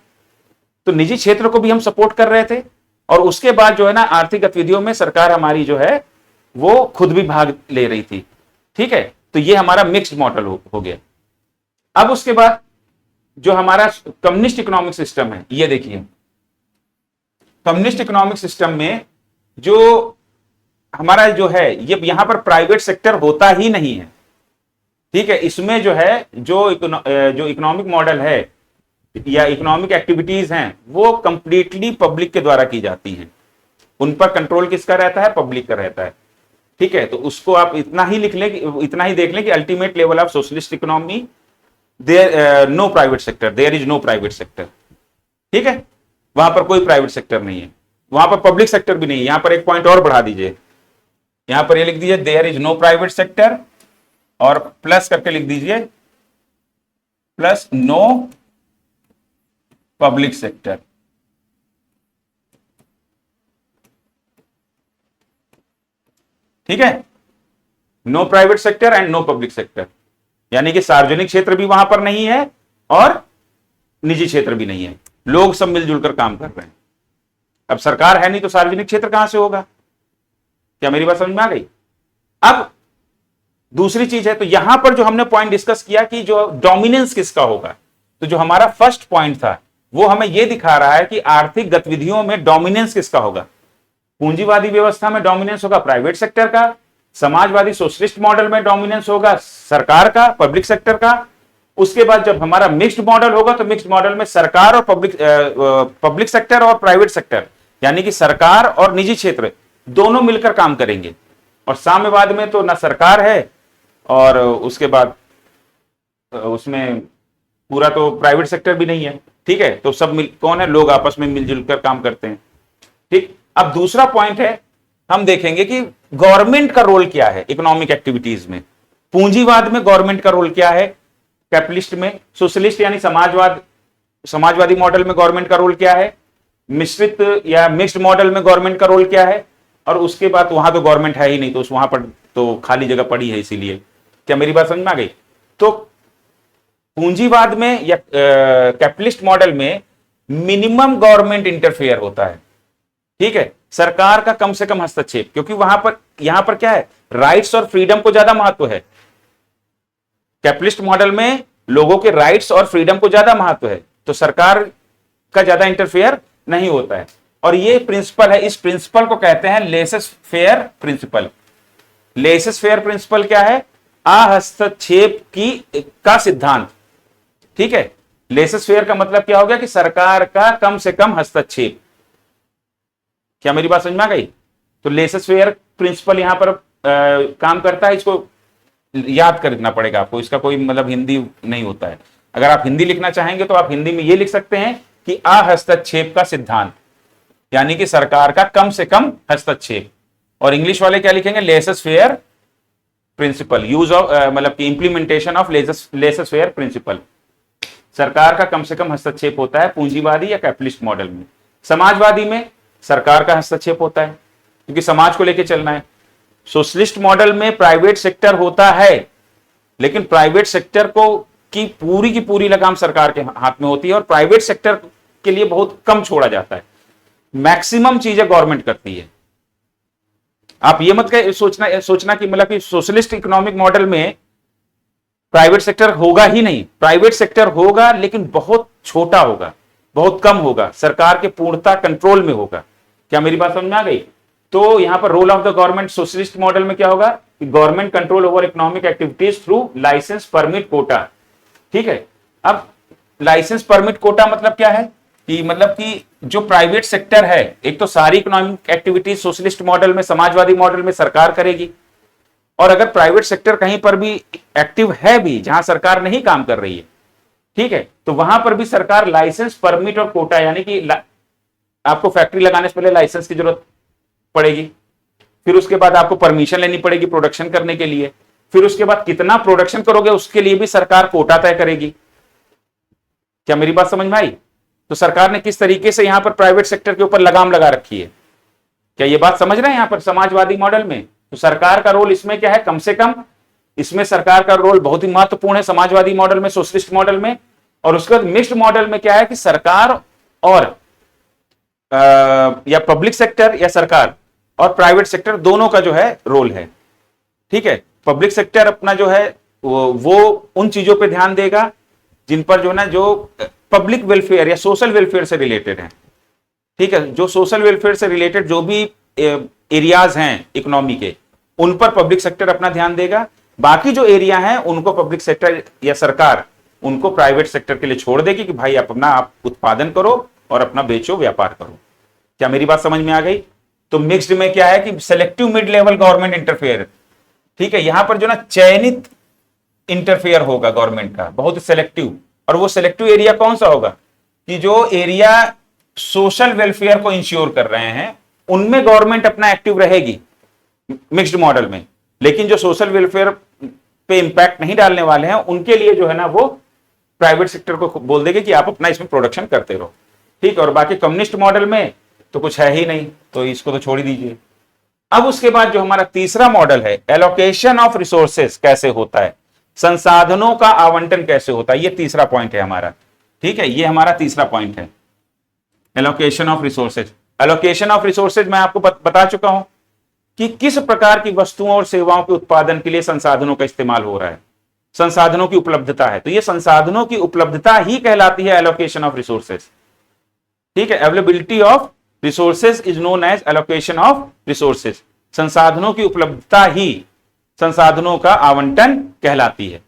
तो निजी क्षेत्र को भी हम सपोर्ट कर रहे थे। और उसके बाद जो है ना आर्थिक गतिविधियों में सरकार हमारी जो है वो खुद भी भाग ले रही थी, ठीक है। तो ये हमारा मिक्स्ड मॉडल हो गया। अब उसके बाद जो हमारा कम्युनिस्ट इकोनॉमिक सिस्टम है, ये देखिए कम्युनिस्ट इकोनॉमिक सिस्टम में जो हमारा जो है ये यहां पर प्राइवेट सेक्टर होता ही नहीं है, ठीक है। इसमें जो है जो इकोनॉमिक मॉडल है या इकोनॉमिक एक्टिविटीज हैं वो कंप्लीटली पब्लिक के द्वारा की जाती हैं, उन पर कंट्रोल किसका रहता है, पब्लिक का रहता है, ठीक है। तो उसको आप इतना ही लिख लें, इतना ही देख लें कि ultimate level of socialist economy there no private sector, there is no private sector, ठीक है। वहां पर कोई प्राइवेट सेक्टर नहीं है, वहां पर पब्लिक सेक्टर भी नहीं है। यहां पर एक पॉइंट और बढ़ा दीजिए, यहां पर ये लिख दीजिए there is no private sector, और प्लस करके लिख दीजिए प्लस नो पब्लिक सेक्टर, ठीक है। No private sector and no public sector, यानी कि सार्वजनिक क्षेत्र भी वहां पर नहीं है और निजी क्षेत्र भी नहीं है, लोग सब मिलजुल कर काम कर रहे हैं। अब सरकार है नहीं तो सार्वजनिक क्षेत्र कहां से होगा? क्या मेरी बात समझ में आ गई? अब दूसरी चीज है, तो यहां पर जो हमने पॉइंट डिस्कस किया कि जो डोमिनेंस किसका होगा, तो जो हमारा फर्स्ट पॉइंट था वो हमें यह दिखा रहा है कि आर्थिक गतिविधियों में डोमिनेंस किसका होगा। पूंजीवादी व्यवस्था में डोमिनेंस होगा प्राइवेट सेक्टर का, समाजवादी सोशलिस्ट मॉडल में डोमिनेंस होगा सरकार का, पब्लिक सेक्टर का। उसके बाद जब हमारा मिक्स्ड मॉडल होगा तो मिक्स्ड मॉडल में सरकार और पब्लिक सेक्टर और प्राइवेट सेक्टर, यानी कि सरकार और निजी क्षेत्र दोनों मिलकर काम करेंगे। और साम्यवाद में तो ना सरकार है और उसके बाद उसमें पूरा तो प्राइवेट सेक्टर भी नहीं है, ठीक है। तो सब कौन है, लोग आपस में मिलजुल कर काम करते हैं, ठीक। अब दूसरा पॉइंट है, हम देखेंगे कि गवर्नमेंट का रोल क्या है इकोनॉमिक एक्टिविटीज में। पूंजीवाद में गवर्नमेंट का रोल क्या है, कैपिटलिस्ट में, सोशलिस्ट यानी समाजवादी मॉडल में गवर्नमेंट का रोल क्या है, मिश्रित या मिक्स्ड मॉडल में गवर्नमेंट का रोल क्या है, और उसके बाद वहां तो गवर्नमेंट है ही नहीं, तो वहां पर तो खाली जगह पड़ी है। इसीलिए क्या मेरी बात समझ में आ गई? तो पूंजीवाद में या कैपिटलिस्ट मॉडल में मिनिमम गवर्नमेंट इंटरफेयर होता है, ठीक है, सरकार का कम से कम हस्तक्षेप, क्योंकि यहां पर क्या है, राइट्स और फ्रीडम को ज्यादा महत्व है। कैपिटलिस्ट मॉडल में लोगों के राइट्स और फ्रीडम को ज्यादा महत्व है, तो सरकार का ज्यादा इंटरफेयर नहीं होता है। और ये प्रिंसिपल है, इस प्रिंसिपल को कहते हैं laissez faire principle. Laissez faire principle क्या है, अहस्तक्षेप का सिद्धांत, ठीक है। लेसेस फेयर का मतलब क्या हो गया कि सरकार का कम से कम हस्तक्षेप। क्या मेरी बात समझ में आ गई? तो लेसेस फेयर प्रिंसिपल यहां पर काम करता है, इसको याद करना पड़ेगा आपको, इसका कोई मतलब हिंदी नहीं होता है। अगर आप हिंदी लिखना चाहेंगे तो आप हिंदी में यह लिख सकते हैं कि अहस्तक्षेप का सिद्धांत, यानी कि सरकार का कम से कम हस्तक्षेप। और इंग्लिश वाले क्या लिखेंगे, laissez faire principle, use of मतलब कि implementation of laissez faire principle. सरकार का कम से कम हस्तक्षेप होता है पूंजीवादी या कैपिटलिस्ट मॉडल में। समाजवादी में सरकार का हस्तक्षेप होता है, क्योंकि समाज को लेके चलना है। सोशलिस्ट मॉडल में प्राइवेट सेक्टर होता है, लेकिन प्राइवेट सेक्टर को की पूरी लगाम सरकार के हाथ में होती है और प्राइवेट सेक्टर के लिए बहुत कम छोड़ा जाता है। मैक्सिमम चीजें गवर्नमेंट करती है। आप ये मत सोचना कि मतलब कि सोशलिस्ट इकोनॉमिक मॉडल में प्राइवेट सेक्टर होगा ही नहीं। प्राइवेट सेक्टर होगा, लेकिन बहुत छोटा होगा, बहुत कम होगा, सरकार के पूर्णता कंट्रोल में होगा। क्या मेरी बात समझ में आ गई? तो यहां पर role of the government socialist model में क्या होगा कि government control over economic activities through licence permit quota. ठीक है, अब लाइसेंस परमिट कोटा मतलब क्या है कि मतलब कि जो प्राइवेट सेक्टर है, एक तो सारी इकोनॉमिक एक्टिविटीज सोशलिस्ट मॉडल में, समाजवादी मॉडल में सरकार करेगी, और अगर प्राइवेट सेक्टर कहीं पर भी एक्टिव है भी जहां सरकार नहीं काम कर रही है, ठीक है, तो वहां पर भी सरकार लाइसेंस परमिट और कोटा, यानी कि आपको फैक्ट्री लगाने से पहले लाइसेंस की जरूरत पड़ेगी, फिर उसके बाद आपको परमिशन लेनी पड़ेगी प्रोडक्शन करने के लिए, फिर उसके बाद कितना प्रोडक्शन करोगे उसके लिए भी सरकार कोटा तय करेगी। क्या मेरी बात समझ में आई? तो सरकार ने किस तरीके से यहां पर प्राइवेट सेक्टर के ऊपर लगाम लगा रखी है। क्या ये बात समझ रहे हैं? यहां पर समाजवादी मॉडल में तो सरकार का रोल इसमें क्या है, कम से कम इसमें सरकार का रोल बहुत ही महत्वपूर्ण है समाजवादी मॉडल में, सोशलिस्ट मॉडल में। और उसके बाद मिक्स्ड मॉडल में क्या है कि सरकार और या पब्लिक सेक्टर या सरकार और प्राइवेट सेक्टर दोनों का जो है रोल है। ठीक है, पब्लिक सेक्टर अपना जो है वो उन चीजों पे ध्यान देगा जिन पर जो ना जो पब्लिक वेलफेयर या सोशल वेलफेयर से रिलेटेड है। ठीक है, जो सोशल वेलफेयर से रिलेटेड जो भी एरियाज हैं इकोनॉमी के, उन पर पब्लिक सेक्टर अपना ध्यान देगा। बाकी जो एरिया हैं उनको पब्लिक सेक्टर या सरकार उनको प्राइवेट सेक्टर के लिए छोड़ देगी कि भाई आप उत्पादन करो और अपना बेचो, व्यापार करो। क्या मेरी बात समझ में आ गई? तो मिक्स्ड में क्या है कि selective mid level government interfere. ठीक है, यहां पर जो ना चयनित इंटरफेयर होगा गवर्नमेंट का, बहुत सेलेक्टिव। और वो सेलेक्टिव एरिया कौन सा होगा कि जो एरिया सोशल वेलफेयर को इंश्योर कर रहे हैं उनमें गवर्नमेंट अपना एक्टिव रहेगी मिक्स्ड मॉडल में, लेकिन जो सोशल वेलफेयर पे इंपैक्ट नहीं डालने वाले हैं उनके लिए जो है ना वो प्राइवेट सेक्टर को बोल देंगे कि आप अपना इसमें प्रोडक्शन करते रहो। ठीक है, और बाकी कम्युनिस्ट मॉडल में तो कुछ है ही नहीं, तो इसको तो छोड़ ही दीजिए। अब उसके बाद जो हमारा तीसरा मॉडल है, एलोकेशन ऑफ रिसोर्सेस कैसे होता है, संसाधनों का आवंटन कैसे होता है, ये तीसरा पॉइंट है हमारा। ठीक है, ये हमारा तीसरा पॉइंट है, allocation of resources. Allocation of resources मैं आपको बता चुका हूं कि किस प्रकार की वस्तुओं और सेवाओं के उत्पादन के लिए संसाधनों का इस्तेमाल हो रहा है, संसाधनों की उपलब्धता है। तो ये संसाधनों की उपलब्धता ही कहलाती है एलोकेशन ऑफ रिसोर्सेज। ठीक है, availability of resources is known as allocation of resources. संसाधनों की उपलब्धता ही संसाधनों का आवंटन कहलाती है।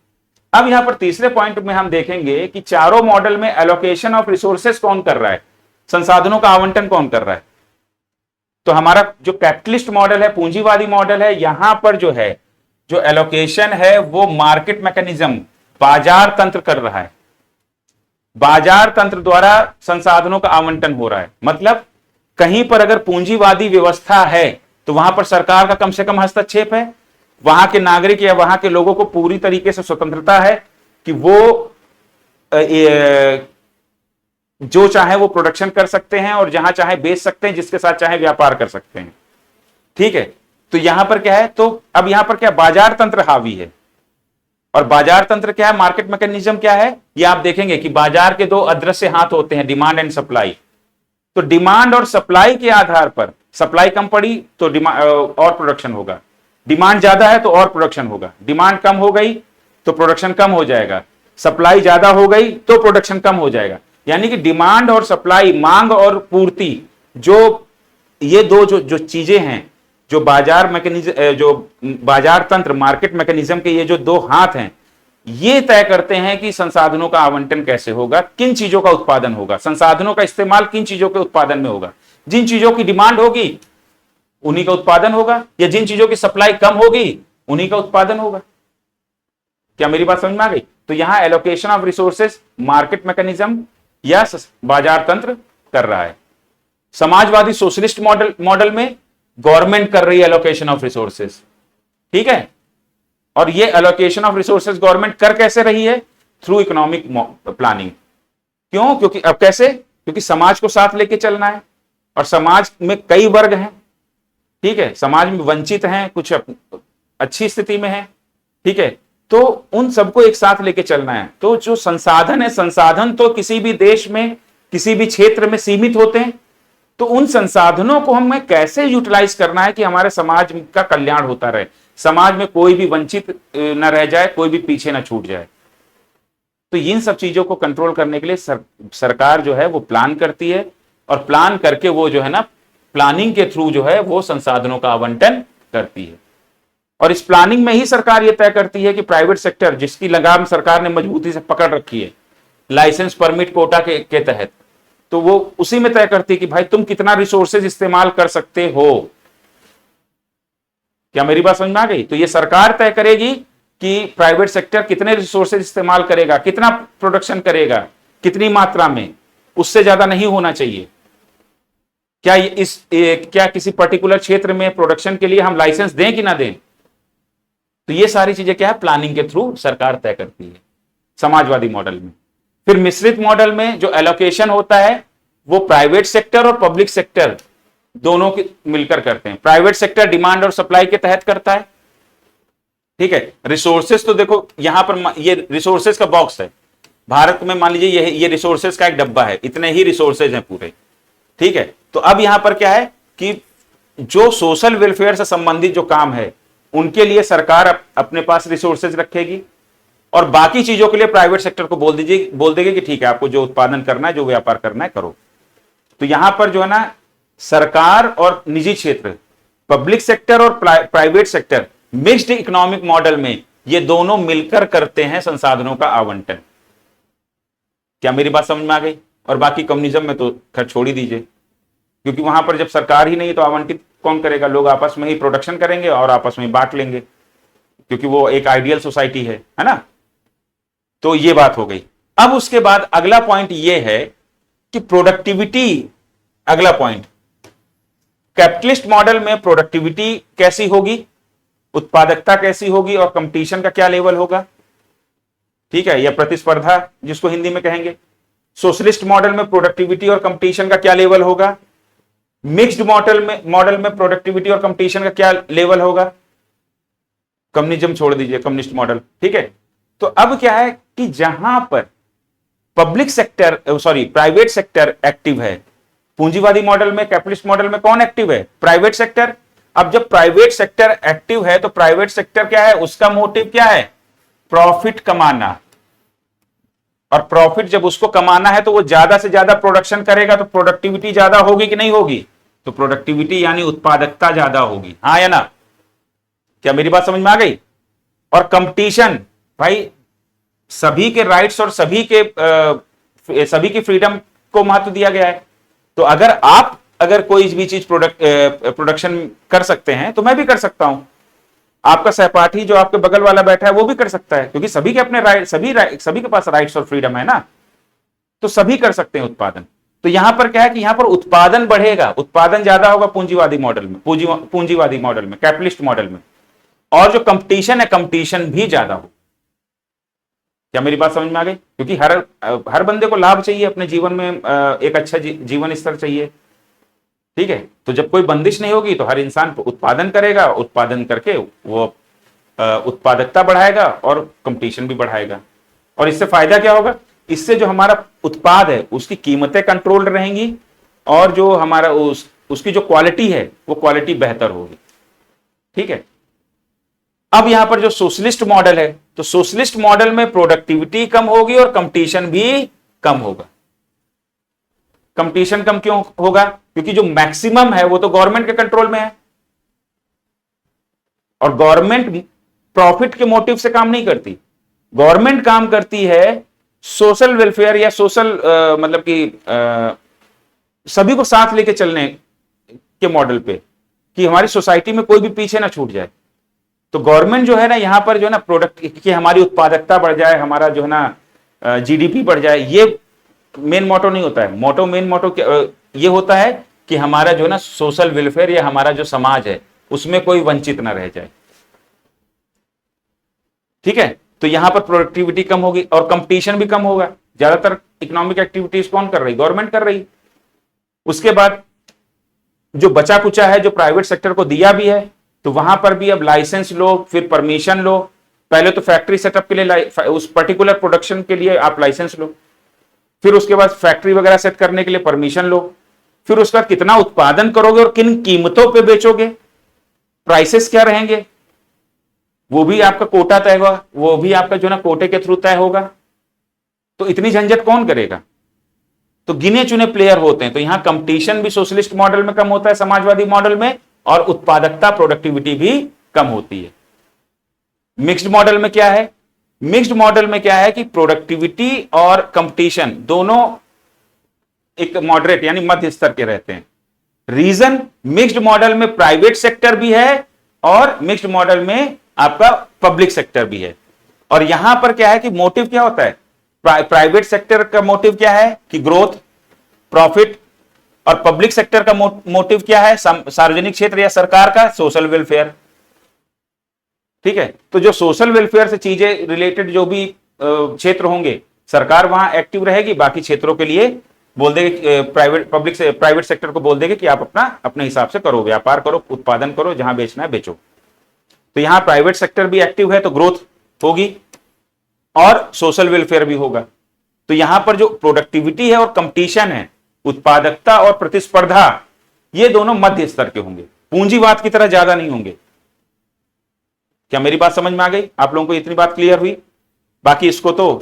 अब यहां पर तीसरे पॉइंट में हम देखेंगे कि चारों मॉडल में एलोकेशन ऑफ रिसोर्सेज कौन कर रहा है, संसाधनों का आवंटन कौन कर रहा है। तो हमारा जो कैपिटलिस्ट मॉडल है, पूंजीवादी मॉडल है, यहां पर जो है जो एलोकेशन है वो मार्केट मैकेनिज्म, बाजार तंत्र कर रहा है। बाजार तंत्र द्वारा संसाधनों का आवंटन हो रहा है। मतलब कहीं पर अगर पूंजीवादी व्यवस्था है तो वहां पर सरकार का कम से कम हस्तक्षेप है, वहां के नागरिक या वहां के लोगों को पूरी तरीके से स्वतंत्रता है कि वो जो चाहे वो प्रोडक्शन कर सकते हैं और जहां चाहे बेच सकते हैं, जिसके साथ चाहे व्यापार कर सकते हैं। ठीक है, तो यहां पर क्या है, तो अब यहां पर क्या बाजार तंत्र हावी है। और बाजार तंत्र क्या है, मार्केट मैकेनिज्म क्या है, ये आप देखेंगे कि बाजार के दो अदृश्य हाथ होते हैं, डिमांड एंड सप्लाई। तो डिमांड और सप्लाई के आधार पर सप्लाई कम पड़ी तो और प्रोडक्शन होगा, डिमांड ज्यादा है तो और प्रोडक्शन होगा, डिमांड कम हो गई तो प्रोडक्शन कम हो जाएगा, सप्लाई ज्यादा हो गई तो प्रोडक्शन कम हो जाएगा। यानी कि डिमांड और सप्लाई, मांग और पूर्ति, जो ये दो जो चीजें हैं, जो बाजार मैकेनिज्म, जो बाजार तंत्र, मार्केट मैकेनिज्म के ये जो दो हाथ हैं, ये तय करते हैं कि संसाधनों का आवंटन कैसे होगा, किन चीजों का उत्पादन होगा, संसाधनों का इस्तेमाल किन चीजों के उत्पादन में होगा। जिन चीजों की डिमांड होगी उन्हीं का उत्पादन होगा, या जिन चीजों की सप्लाई कम होगी उन्हीं का उत्पादन होगा। क्या मेरी बात समझ में आ गई? तो यहां allocation of resources market mechanism या बाजार तंत्र कर रहा है। समाजवादी सोशलिस्ट मॉडल में गवर्नमेंट कर रही है एलोकेशन ऑफ रिसोर्सेज। ठीक है, और ये एलोकेशन ऑफ रिसोर्सेज गवर्नमेंट कर कैसे रही है, थ्रू इकोनॉमिक प्लानिंग। क्यों? क्योंकि अब कैसे, क्योंकि समाज को साथ लेके चलना है और समाज में कई वर्ग हैं, ठीक है, समाज में वंचित हैं, कुछ अच्छी स्थिति में है, ठीक है, तो उन सबको एक साथ लेके चलना है। तो जो संसाधन है, संसाधन तो किसी भी देश में किसी भी क्षेत्र में सीमित होते हैं, तो उन संसाधनों को हमें कैसे यूटिलाइज करना है कि हमारे समाज का कल्याण होता रहे, समाज में कोई भी वंचित न रह जाए, कोई भी पीछे न छूट जाए। तो इन सब चीजों को कंट्रोल करने के लिए सरकार जो है वो प्लान करती है, और प्लान करके वो जो है ना, प्लानिंग के थ्रू जो है वो संसाधनों का आवंटन करती है। और इस प्लानिंग में ही सरकार ये तय करती है कि प्राइवेट सेक्टर, जिसकी लगाम सरकार ने मजबूती से पकड़ रखी है लाइसेंस परमिट कोटा के तहत, तो वो उसी में तय करती है कि भाई तुम कितना रिसोर्सेज इस्तेमाल कर सकते हो। क्या मेरी बात समझ में आ गई? तो ये सरकार तय करेगी कि प्राइवेट सेक्टर कितने रिसोर्सेज इस्तेमाल करेगा, कितना प्रोडक्शन करेगा, कितनी मात्रा में, उससे ज्यादा नहीं होना चाहिए। क्या किसी पर्टिकुलर क्षेत्र में प्रोडक्शन के लिए हम लाइसेंस दें कि ना दें? तो ये सारी चीजें क्या है, प्लानिंग के थ्रू सरकार तय करती है समाजवादी मॉडल में। फिर मिश्रित मॉडल में जो एलोकेशन होता है वो प्राइवेट सेक्टर और पब्लिक सेक्टर दोनों की मिलकर करते हैं। प्राइवेट सेक्टर डिमांड और सप्लाई के तहत करता है, ठीक है। रिसोर्सेस तो देखो यहां पर ये रिसोर्सेस का बॉक्स है, भारत में मान लीजिए ये रिसोर्सेस का एक डब्बा है, इतने ही रिसोर्सेज हैं पूरे, ठीक है। तो अब यहां पर क्या है कि जो सोशल वेलफेयर से संबंधित जो काम है उनके लिए सरकार अपने पास रिसोर्सेज रखेगी, और बाकी चीजों के लिए प्राइवेट सेक्टर को बोल देगी कि ठीक है, आपको जो उत्पादन करना है, जो व्यापार करना है, करो। तो यहां पर जो है ना, सरकार और निजी क्षेत्र, पब्लिक सेक्टर और private sector mixed economic model में ये दोनों मिलकर करते हैं संसाधनों का आवंटन। क्या मेरी बात समझ में आ गई? और बाकी कम्युनिज्म में तो खैर छोड़ ही दीजिए, क्योंकि वहां पर जब सरकार ही नहीं तो आवंटित कौन करेगा? लोग आपस में ही प्रोडक्शन करेंगे और आपस में बांट लेंगे, क्योंकि वो एक आइडियल सोसाइटी है ना। तो ये बात हो गई। अब उसके बाद अगला पॉइंट ये है कि प्रोडक्टिविटी, अगला पॉइंट, कैपिटलिस्ट मॉडल में प्रोडक्टिविटी कैसी होगी, उत्पादकता कैसी होगी, और कंपटीशन का क्या लेवल होगा, ठीक है, या प्रतिस्पर्धा जिसको हिंदी में कहेंगे। सोशलिस्ट मॉडल में प्रोडक्टिविटी और कंपटीशन का क्या लेवल होगा, मिक्स्ड मॉडल में प्रोडक्टिविटी और कंपटीशन का क्या लेवल होगा। कम्युनिज्म छोड़ दीजिए, कम्युनिस्ट मॉडल, ठीक है। तो अब क्या है कि जहां पर प्राइवेट सेक्टर एक्टिव है, पूंजीवादी मॉडल में, कैपिटलिस्ट मॉडल में कौन एक्टिव है? Private sector. अब जब प्राइवेट सेक्टर एक्टिव है तो प्राइवेट सेक्टर क्या है, उसका मोटिव क्या है? प्रॉफिट कमाना। और प्रॉफिट जब उसको कमाना है तो वो ज्यादा से ज्यादा प्रोडक्शन करेगा, तो प्रोडक्टिविटी ज्यादा होगी कि नहीं होगी? तो प्रोडक्टिविटी यानी उत्पादकता ज्यादा होगी, हाँ या ना? क्या मेरी बात समझ में आ गई? और कंपटीशन, भाई सभी के राइट्स और सभी की फ्रीडम को महत्व दिया गया है। तो अगर कोई भी चीज प्रोडक्शन कर सकते हैं तो मैं भी कर सकता हूं, आपका सहपाठी जो आपके बगल वाला बैठा है वो भी कर सकता है, क्योंकि सभी के अपने सभी के पास राइट्स और फ्रीडम है ना, तो सभी कर सकते हैं उत्पादन। तो यहां पर क्या है कि यहां पर उत्पादन बढ़ेगा, उत्पादन ज्यादा होगा पूंजीवादी मॉडल में, कैपिटलिस्ट मॉडल में। और जो कंपटीशन है, कंपटीशन भी ज्यादा हो। क्या मेरी बात समझ में आ गई? क्योंकि हर बंदे को लाभ चाहिए, अपने जीवन में एक अच्छा जीवन स्तर चाहिए, ठीक है। तो जब कोई बंदिश नहीं होगी तो हर इंसान उत्पादन करेगा, उत्पादन करके वो उत्पादकता बढ़ाएगा और कंपटीशन भी बढ़ाएगा। और इससे फायदा क्या होगा? इससे जो हमारा उत्पाद है उसकी कीमतें कंट्रोल रहेंगी, और जो हमारा उसकी जो क्वालिटी है वो क्वालिटी बेहतर होगी, ठीक है। अब यहां पर जो सोशलिस्ट मॉडल है, तो सोशलिस्ट मॉडल में प्रोडक्टिविटी कम होगी और कंपटीशन भी कम होगा। कंपटीशन कम क्यों होगा? क्योंकि जो मैक्सिमम है वो तो गवर्नमेंट के कंट्रोल में है, और गवर्नमेंट प्रॉफिट के मोटिव से काम नहीं करती। गवर्नमेंट काम करती है सोशल वेलफेयर या सोशल मतलब कि सभी को साथ लेके चलने के मॉडल पे, कि हमारी सोसाइटी में कोई भी पीछे ना छूट जाए। तो गवर्नमेंट जो है ना, यहां पर जो है ना, प्रोडक्ट कि हमारी उत्पादकता बढ़ जाए, हमारा जो है ना जीडीपी बढ़ जाए, ये मेन मोटो नहीं होता है। मेन मोटो ये होता है कि हमारा जो है ना सोशल वेलफेयर या हमारा जो समाज है उसमें कोई वंचित ना रह जाए, ठीक है। तो यहां पर प्रोडक्टिविटी कम होगी और कंपटीशन भी कम होगा। ज्यादातर इकोनॉमिक एक्टिविटीज कौन कर रही? गवर्नमेंट कर रही। उसके बाद जो बचा कुचा है जो प्राइवेट सेक्टर को दिया भी है, तो वहां पर भी अब लाइसेंस लो, फिर परमिशन लो। पहले तो फैक्ट्री सेटअप के लिए उस पर्टिकुलर प्रोडक्शन के लिए आप लाइसेंस लो, फिर उसके बाद फैक्ट्री वगैरह सेट करने के लिए परमिशन लो, फिर उसका कितना उत्पादन करोगे और किन कीमतों पे बेचोगे, प्राइसेस क्या रहेंगे, वो भी आपका कोटा तय होगा, वो भी आपका जो ना कोटे के थ्रू तय होगा। तो इतनी झंझट कौन करेगा? तो गिने चुने प्लेयर होते हैं। तो यहां कंपटीशन भी सोशलिस्ट मॉडल में कम होता है, समाजवादी मॉडल में, और उत्पादकता प्रोडक्टिविटी भी कम होती है। मिक्स्ड मॉडल में क्या है? मिक्स्ड मॉडल में क्या है कि प्रोडक्टिविटी और कंपटीशन दोनों एक मॉडरेट यानी मध्य स्तर के रहते हैं। रीजन, मिक्स्ड मॉडल में प्राइवेट सेक्टर भी है और मिक्स्ड मॉडल में आपका पब्लिक सेक्टर भी है। और यहां पर क्या है कि मोटिव क्या होता है? प्राइवेट सेक्टर का मोटिव क्या है कि ग्रोथ, प्रॉफिट, और पब्लिक सेक्टर का मोटिव क्या है? सार्वजनिक क्षेत्र या सरकार का सोशल वेलफेयर। ठीक है, तो जो सोशल वेलफेयर से चीजें रिलेटेड जो भी क्षेत्र होंगे, सरकार वहां एक्टिव रहेगी, बाकी क्षेत्रों के लिए बोल देगी, प्राइवेट सेक्टर को बोल देगी कि आप अपने हिसाब से करो, व्यापार करो, उत्पादन करो, जहां बेचना है बेचो। तो यहां प्राइवेट सेक्टर भी एक्टिव है तो ग्रोथ होगी और सोशल वेलफेयर भी होगा। तो यहां पर जो प्रोडक्टिविटी है और कंपटीशन है, उत्पादकता और प्रतिस्पर्धा, ये दोनों मध्य स्तर के होंगे, पूंजीवाद की तरह ज्यादा नहीं होंगे। क्या मेरी बात समझ में आ गई? आप लोगों को इतनी बात क्लियर हुई? बाकी इसको तो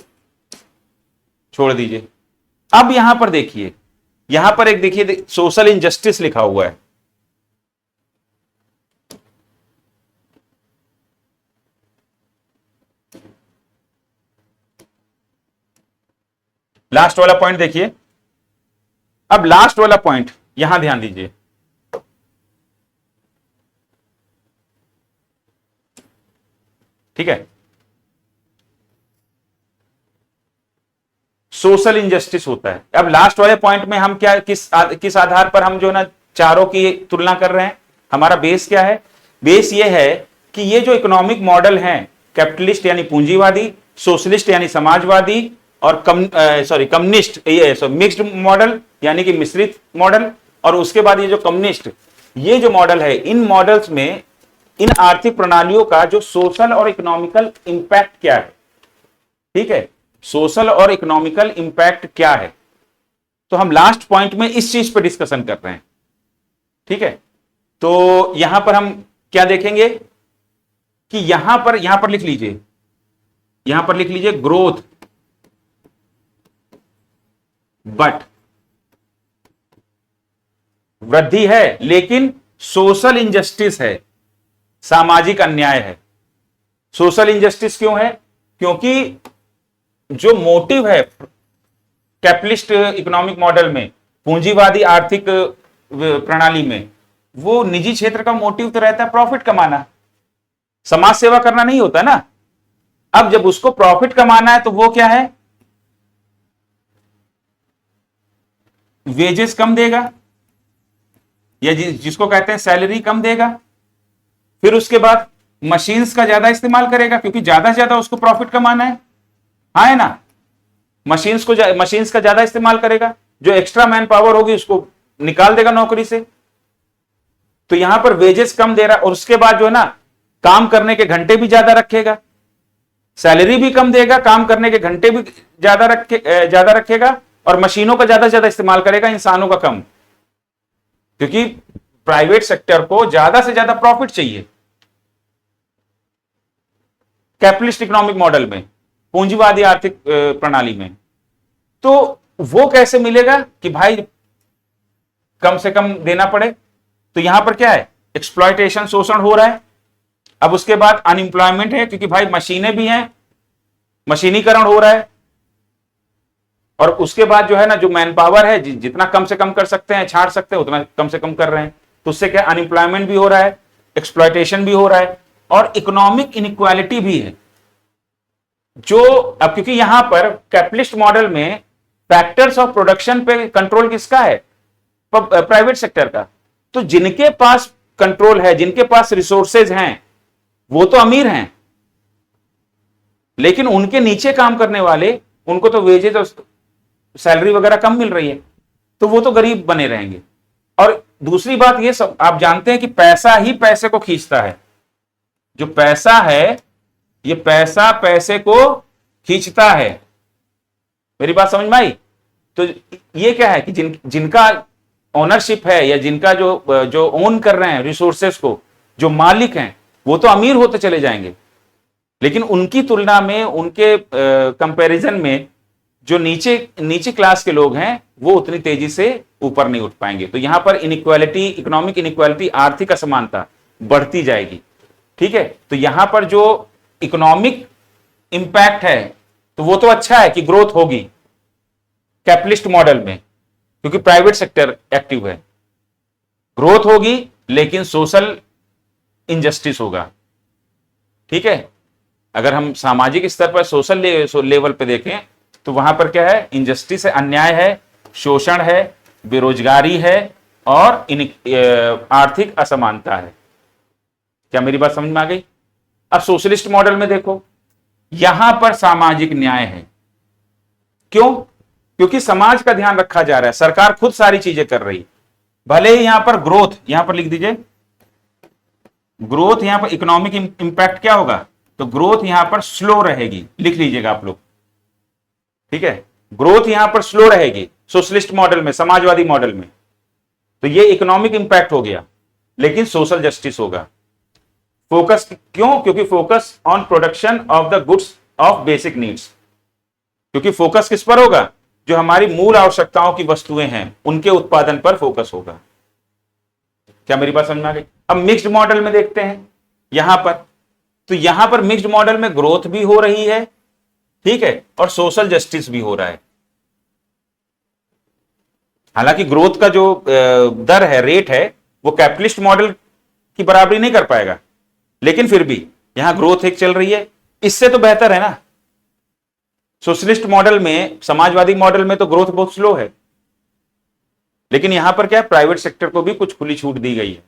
छोड़ दीजिए। अब यहां पर देखिए, यहां पर एक देखिए सोशल इनजस्टिस लिखा हुआ है। लास्ट वाला पॉइंट देखिए। अब लास्ट वाला पॉइंट यहां ध्यान दीजिए। ठीक है, सोशल इंजस्टिस होता है। अब लास्ट वाले पॉइंट में हम क्या किस आधार पर हम जो ना चारों की तुलना कर रहे हैं? हमारा बेस क्या है? बेस ये है कि ये जो इकोनॉमिक मॉडल हैं, कैपिटलिस्ट यानी पूंजीवादी, सोशलिस्ट यानी समाजवादी, और कम्युनिस्ट, ये मिक्स्ड मॉडल यानी कि मिश्रित मॉडल, और उसके बाद ये जो कम्युनिस्ट, ये जो मॉडल है, इन मॉडल्स में इन आर्थिक प्रणालियों का जो सोशल और इकोनॉमिकल इंपैक्ट क्या है? ठीक है, सोशल और इकोनॉमिकल इंपैक्ट क्या है? तो हम लास्ट पॉइंट में इस चीज पर डिस्कशन कर रहे हैं। ठीक है, तो यहां पर हम क्या देखेंगे कि यहां पर लिख लीजिए, ग्रोथ बट वृद्धि है लेकिन सोशल इंजस्टिस है, सामाजिक अन्याय है। सोशल इंजस्टिस क्यों है? क्योंकि जो मोटिव है कैपिटलिस्ट इकोनॉमिक मॉडल में, पूंजीवादी आर्थिक प्रणाली में, वो निजी क्षेत्र का मोटिव तो रहता है प्रॉफिट कमाना, समाज सेवा करना नहीं होता ना। अब जब उसको प्रॉफिट कमाना है तो वो क्या है? वेजेस कम देगा, या जिसको कहते हैं सैलरी कम देगा। फिर उसके बाद मशीन्स का ज्यादा इस्तेमाल करेगा, क्योंकि ज्यादा से ज्यादा उसको प्रॉफिट कमाना है। हाँ है ना, मशीन्स का ज्यादा इस्तेमाल करेगा, जो एक्स्ट्रा मैन पावर होगी उसको निकाल देगा नौकरी से। तो यहां पर वेजेस कम दे रहा, और उसके बाद जो है ना काम करने के घंटे भी ज्यादा रखेगा, सैलरी भी कम देगा, काम करने के घंटे भी ज्यादा रखेगा, और मशीनों का ज्यादा से ज्यादा इस्तेमाल करेगा, इंसानों का कम, क्योंकि प्राइवेट सेक्टर को ज्यादा से ज्यादा प्रॉफिट चाहिए कैपिटलिस्ट इकोनॉमिक मॉडल में, पूंजीवादी आर्थिक प्रणाली में। तो वो कैसे मिलेगा कि भाई कम से कम देना पड़े? तो यहां पर क्या है? एक्सप्लॉयटेशन, शोषण हो रहा है। अब उसके बाद अनएम्प्लॉयमेंट है, क्योंकि भाई मशीनें भी हैं, मशीनीकरण हो रहा है। और उसके बाद जो है ना, जो मैन पावर है, जितना कम से कम कर सकते हैं, छाड़ सकते हैं, उतना कम से कम कर रहे हैं। तो उससे क्या, अनएम्प्लॉयमेंट भी हो रहा है, एक्सप्लॉयटेशन भी हो रहा है, और इकोनॉमिक इनइक्वालिटी भी है। जो अब क्योंकि यहां पर कैपिटलिस्ट मॉडल में फैक्टर्स ऑफ प्रोडक्शन पे कंट्रोल किसका है? प्राइवेट सेक्टर का। तो जिनके पास कंट्रोल है, जिनके पास रिसोर्सेज हैं, वो तो अमीर हैं, लेकिन उनके नीचे काम करने वाले, उनको तो वेजेस और सैलरी वगैरह कम मिल रही है, तो वो तो गरीब बने रहेंगे। और दूसरी बात ये सब आप जानते हैं कि पैसा ही पैसे को खींचता है। जो पैसा है, ये पैसा पैसे को खींचता है। मेरी बात समझ में आई? तो ये क्या है कि जिनका ओनरशिप है, या जिनका जो जो ओन कर रहे हैं रिसोर्सेस को, जो मालिक हैं, वो तो अमीर होते चले जाएंगे, लेकिन उनकी तुलना में, उनके कंपैरिजन में जो नीचे नीचे क्लास के लोग हैं, वो उतनी तेजी से ऊपर नहीं उठ पाएंगे। तो यहां पर इनइक्वालिटी, इकोनॉमिक इनइक्वालिटी, आर्थिक असमानता बढ़ती जाएगी। ठीक है, तो यहां पर जो इकोनॉमिक इंपैक्ट है, तो वो तो अच्छा है कि ग्रोथ होगी कैपिटलिस्ट मॉडल में, क्योंकि प्राइवेट सेक्टर एक्टिव है। ग्रोथ होगी, लेकिन सोशल इनजस्टिस होगा। ठीक है, अगर हम सामाजिक स्तर पर, सोशल लेवल पे देखें, तो वहां पर क्या है? इनजस्टिस है, अन्याय है, शोषण है, बेरोजगारी है, और आर्थिक असमानता है। क्या मेरी बात समझ में आ गई? अब सोशलिस्ट मॉडल में देखो, यहां पर सामाजिक न्याय है। क्यों? क्योंकि समाज का ध्यान रखा जा रहा है, सरकार खुद सारी चीजें कर रही। भले ही यहां पर ग्रोथ, यहां पर लिख दीजिए ग्रोथ, यहां पर इकोनॉमिक इंपैक्ट क्या होगा? तो ग्रोथ यहां पर स्लो रहेगी, लिख लीजिएगा आप लोग। ठीक है, ग्रोथ यहां पर स्लो रहेगी सोशलिस्ट मॉडल में, समाजवादी मॉडल में। तो ये इकोनॉमिक इंपैक्ट हो गया, लेकिन सोशल जस्टिस होगा। फोकस क्यों? क्योंकि focus on production of the goods of basic needs. क्योंकि फोकस किस पर होगा? जो हमारी मूल आवश्यकताओं की वस्तुएं हैं, उनके उत्पादन पर फोकस होगा। क्या मेरी बात समझ में आ गई? अब मिक्स्ड मॉडल में देखते हैं यहां पर। तो यहां पर मिक्स्ड मॉडल में ग्रोथ भी हो रही है, ठीक है, और सोशल जस्टिस भी हो रहा है। हालांकि ग्रोथ का जो दर है, रेट है, वो कैपिटलिस्ट मॉडल की बराबरी नहीं कर पाएगा, लेकिन फिर भी यहां ग्रोथ एक चल रही है। इससे तो बेहतर है ना। सोशलिस्ट मॉडल में, समाजवादी मॉडल में तो ग्रोथ बहुत स्लो है, लेकिन यहां पर क्या है? प्राइवेट सेक्टर को भी कुछ खुली छूट दी गई है।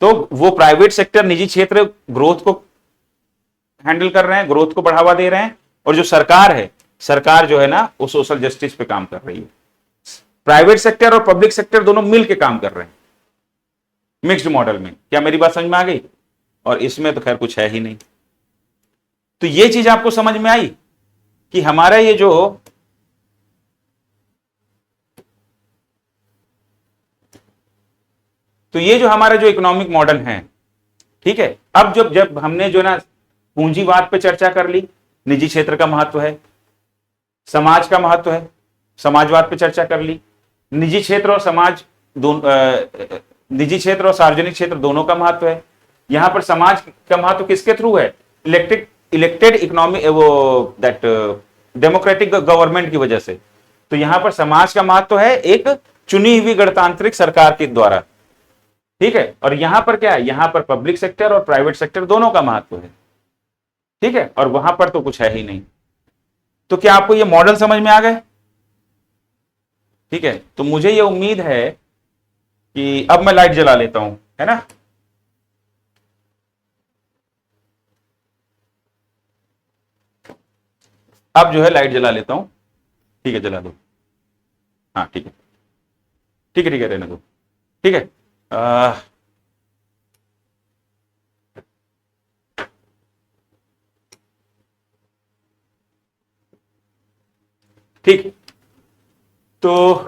तो वो प्राइवेट सेक्टर, निजी क्षेत्र ग्रोथ को हैंडल कर रहे हैं, ग्रोथ को बढ़ावा दे रहे हैं, और जो सरकार है, सरकार जो है ना, वो सोशल जस्टिस पे काम कर रही है। प्राइवेट सेक्टर और पब्लिक सेक्टर दोनों मिलकर काम कर रहे हैं मिक्स्ड मॉडल में। क्या मेरी बात समझ में आ गई? और इसमें तो खैर कुछ है ही नहीं। तो ये चीज आपको समझ में आई कि हमारा ये जो हमारा जो इकोनॉमिक मॉडल है, ठीक है, अब जब हमने जो ना पूंजीवाद पे चर्चा कर ली, निजी क्षेत्र का महत्व है, समाज का महत्व है, समाजवाद पे चर्चा कर ली, निजी क्षेत्र और समाज निजी क्षेत्र और सार्वजनिक क्षेत्र दोनों का महत्व है। यहां पर समाज का महत्व किसके थ्रू है? इलेक्टेड इकोनॉमिक, वो दैट डेमोक्रेटिक गवर्नमेंट की वजह से। तो यहां पर समाज का महत्व है एक चुनी हुई गणतांत्रिक सरकार के द्वारा। ठीक है, और यहां पर क्या है? यहां पर पब्लिक सेक्टर और प्राइवेट सेक्टर दोनों का महत्व है। ठीक है, और वहां पर तो कुछ है ही नहीं। तो क्या आपको ये मॉडल समझ में आ गए? ठीक है, तो मुझे ये उम्मीद है कि अब मैं लाइट जला लेता हूं, है ना। अब जो है लाइट जला लेता हूं। ठीक है, जला दो। हाँ ठीक है, ठीक है, ठीक है, रहने दो। ठीक है, ठीक। तो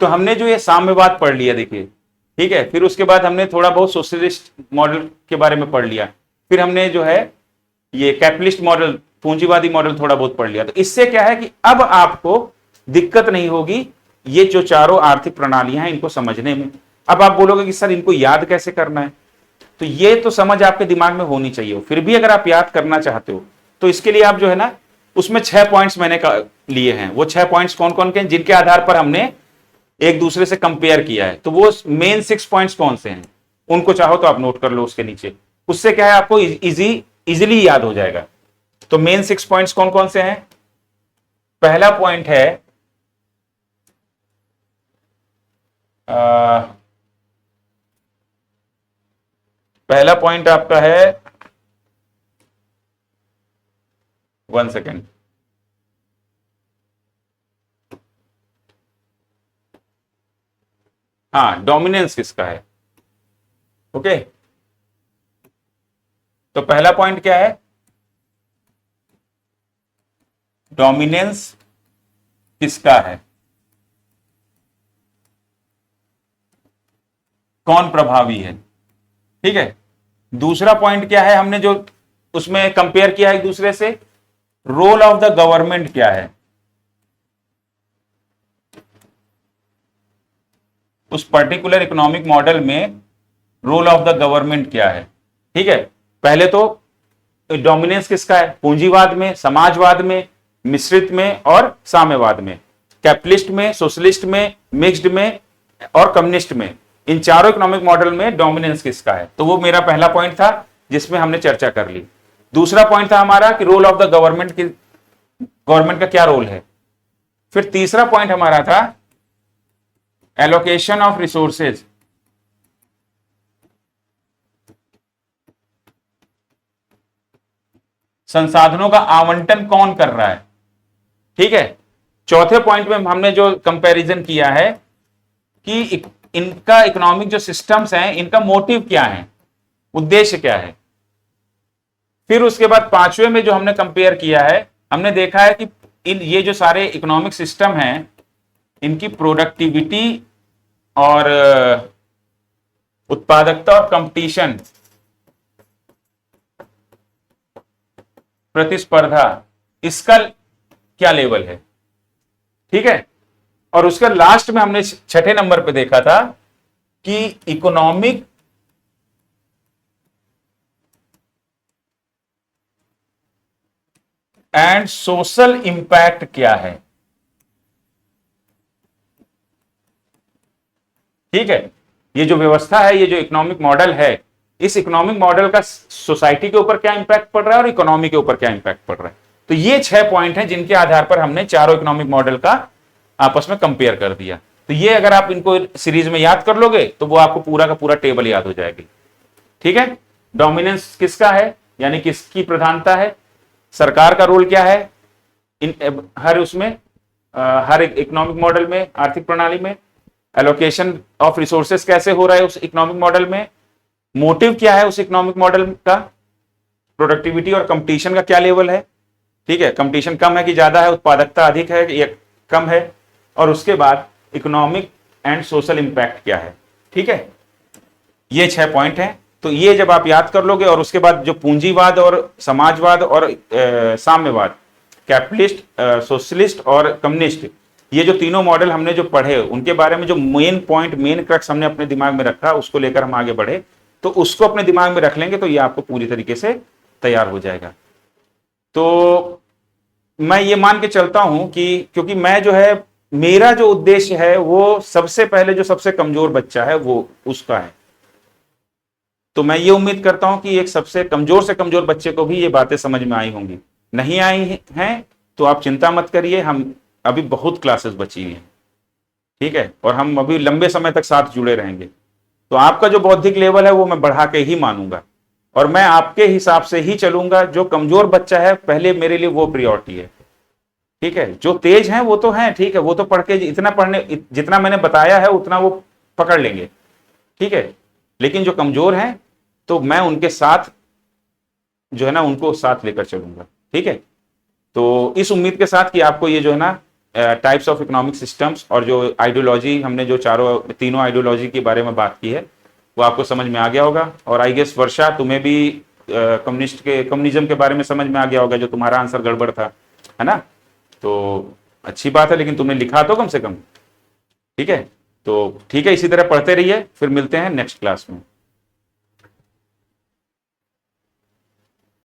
हमने जो ये साम्यवाद पढ़ लिया, देखिए, ठीक है, फिर उसके बाद हमने थोड़ा बहुत सोशलिस्ट मॉडल के बारे में पढ़ लिया, फिर हमने जो है ये कैपिटलिस्ट मॉडल, पूंजीवादी मॉडल थोड़ा बहुत पढ़ लिया। तो इससे क्या है कि अब आपको दिक्कत नहीं होगी ये जो चारों आर्थिक प्रणालियां हैं, इनको समझने में। अब आप बोलोगे कि सर इनको याद कैसे करना है? तो ये तो समझ आपके दिमाग में होनी चाहिए। फिर भी अगर आप याद करना चाहते हो, तो इसके लिए आप जो है ना, उसमें 6 पॉइंट्स मैंने लिए हैं। वो 6 पॉइंट्स कौन कौन के हैं, जिनके आधार पर हमने एक दूसरे से कंपेयर किया है। तो वो मेन 6 पॉइंट्स कौन से हैं, उनको चाहो तो आप नोट कर लो उसके नीचे। उससे क्या है, आपको इजीली याद हो जाएगा। तो मेन 6 पॉइंट्स कौन कौन से हैं? पहला पॉइंट है पहला पॉइंट आपका है, 1 सेकेंड, हाँ, डोमिनेंस किसका है। ओके, तो पहला पॉइंट क्या है, डोमिनेंस किसका है, कौन प्रभावी है। ठीक है, दूसरा पॉइंट क्या है, हमने जो उसमें कंपेयर किया एक दूसरे से, रोल ऑफ द गवर्नमेंट क्या है, उस पर्टिकुलर इकोनॉमिक मॉडल में रोल ऑफ द गवर्नमेंट क्या है। ठीक है, पहले तो डोमिनेंस किसका है, पूंजीवाद में, समाजवाद में, मिश्रित में और साम्यवाद में, कैपिटलिस्ट में, सोशलिस्ट में, मिक्स्ड में और कम्युनिस्ट में, इन चारों इकोनॉमिक मॉडल में डोमिनेंस किसका है। तो वो मेरा पहला पॉइंट था जिसमें हमने चर्चा कर ली। दूसरा पॉइंट था हमारा कि रोल ऑफ द गवर्नमेंट की, गवर्नमेंट का क्या रोल है। फिर तीसरा पॉइंट हमारा था एलोकेशन ऑफ रिसोर्सेज, संसाधनों का आवंटन कौन कर रहा है। ठीक है, चौथे पॉइंट में हमने जो कंपैरिजन किया है कि इनका इकोनॉमिक जो सिस्टम्स हैं, इनका मोटिव क्या है, उद्देश्य क्या है। फिर उसके बाद पांचवे में जो हमने कंपेयर किया है, हमने देखा है कि ये जो सारे इकोनॉमिक सिस्टम हैं, इनकी प्रोडक्टिविटी और उत्पादकता और कंपटीशन, प्रतिस्पर्धा, इसका क्या लेवल है। ठीक है, और उसका लास्ट में हमने छठे नंबर पे देखा था कि इकोनॉमिक एंड सोशल इंपैक्ट क्या है। ठीक है, ये जो व्यवस्था है, ये जो इकोनॉमिक मॉडल है, इस इकोनॉमिक मॉडल का सोसाइटी के ऊपर क्या इंपैक्ट पड़ रहा है और इकोनॉमी के ऊपर क्या इंपैक्ट पड़ रहा है। तो ये 6 पॉइंट हैं जिनके आधार पर हमने चारों इकोनॉमिक मॉडल का आपस में कंपेयर कर दिया। तो ये अगर आप इनको सीरीज में याद कर लोगे तो वो आपको पूरा का पूरा टेबल याद हो जाएगी। ठीक है, डोमिनेंस किसका है, यानी किसकी प्रधानता है, सरकार का रोल क्या है इन हर उसमें, हर इकोनॉमिक मॉडल में, आर्थिक प्रणाली में, एलोकेशन ऑफ रिसोर्सेस कैसे हो रहा है उस इकोनॉमिक मॉडल में, मोटिव क्या है उस इकोनॉमिक मॉडल का, प्रोडक्टिविटी और कंपटीशन का क्या लेवल है। ठीक है, कंपटीशन कम है कि ज्यादा है, उत्पादकता अधिक है या कम है, और उसके बाद इकोनॉमिक एंड सोशल इंपैक्ट क्या है। ठीक है, ये 6 पॉइंट हैं। तो ये जब आप याद कर लोगे, और उसके बाद जो पूंजीवाद और समाजवाद और साम्यवाद, कैपिटलिस्ट, सोशलिस्ट और कम्युनिस्ट, ये जो तीनों मॉडल हमने जो पढ़े, उनके बारे में जो मेन पॉइंट, मेन क्रक्स हमने अपने दिमाग में रखा, उसको लेकर हम आगे बढ़े, तो उसको अपने दिमाग में रख लेंगे तो ये आपको पूरी तरीके से तैयार हो जाएगा। तो मैं ये मान के चलता हूं कि क्योंकि मैं जो है, मेरा जो उद्देश्य है वो सबसे पहले जो सबसे कमजोर बच्चा है वो उसका है। तो मैं ये उम्मीद करता हूं कि एक सबसे कमजोर से कमजोर बच्चे को भी ये बातें समझ में आई होंगी। नहीं आई हैं तो आप चिंता मत करिए, हम अभी बहुत क्लासेस बची हुई हैं। ठीक है, और हम अभी लंबे समय तक साथ जुड़े रहेंगे। तो आपका जो बौद्धिक लेवल है वो मैं बढ़ा के ही मानूंगा, और मैं आपके हिसाब से ही चलूंगा। जो कमजोर बच्चा है पहले मेरे लिए वो प्रियोरिटी है। ठीक है, जो तेज हैं वो तो हैं, ठीक है, वो तो पढ़ के इतना पढ़ने, जितना मैंने बताया है उतना वो पकड़ लेंगे। ठीक है, लेकिन जो कमजोर हैं तो मैं उनके साथ जो है ना, उनको साथ लेकर चलूंगा। ठीक है, तो इस उम्मीद के साथ कि आपको ये जो है ना टाइप्स ऑफ इकोनॉमिक सिस्टम्स और जो आइडियोलॉजी, हमने जो तीनों आइडियोलॉजी के बारे में बात की है, वो आपको समझ में आ गया होगा। और आई गेस वर्षा, तुम्हें भी कम्युनिज्म के बारे में समझ में आ गया होगा, जो तुम्हारा आंसर गड़बड़ था, है ना। तो अच्छी बात है, लेकिन तुमने लिखा तो कम से कम। ठीक है, तो ठीक है, इसी तरह पढ़ते रहिए, फिर मिलते हैं नेक्स्ट क्लास में।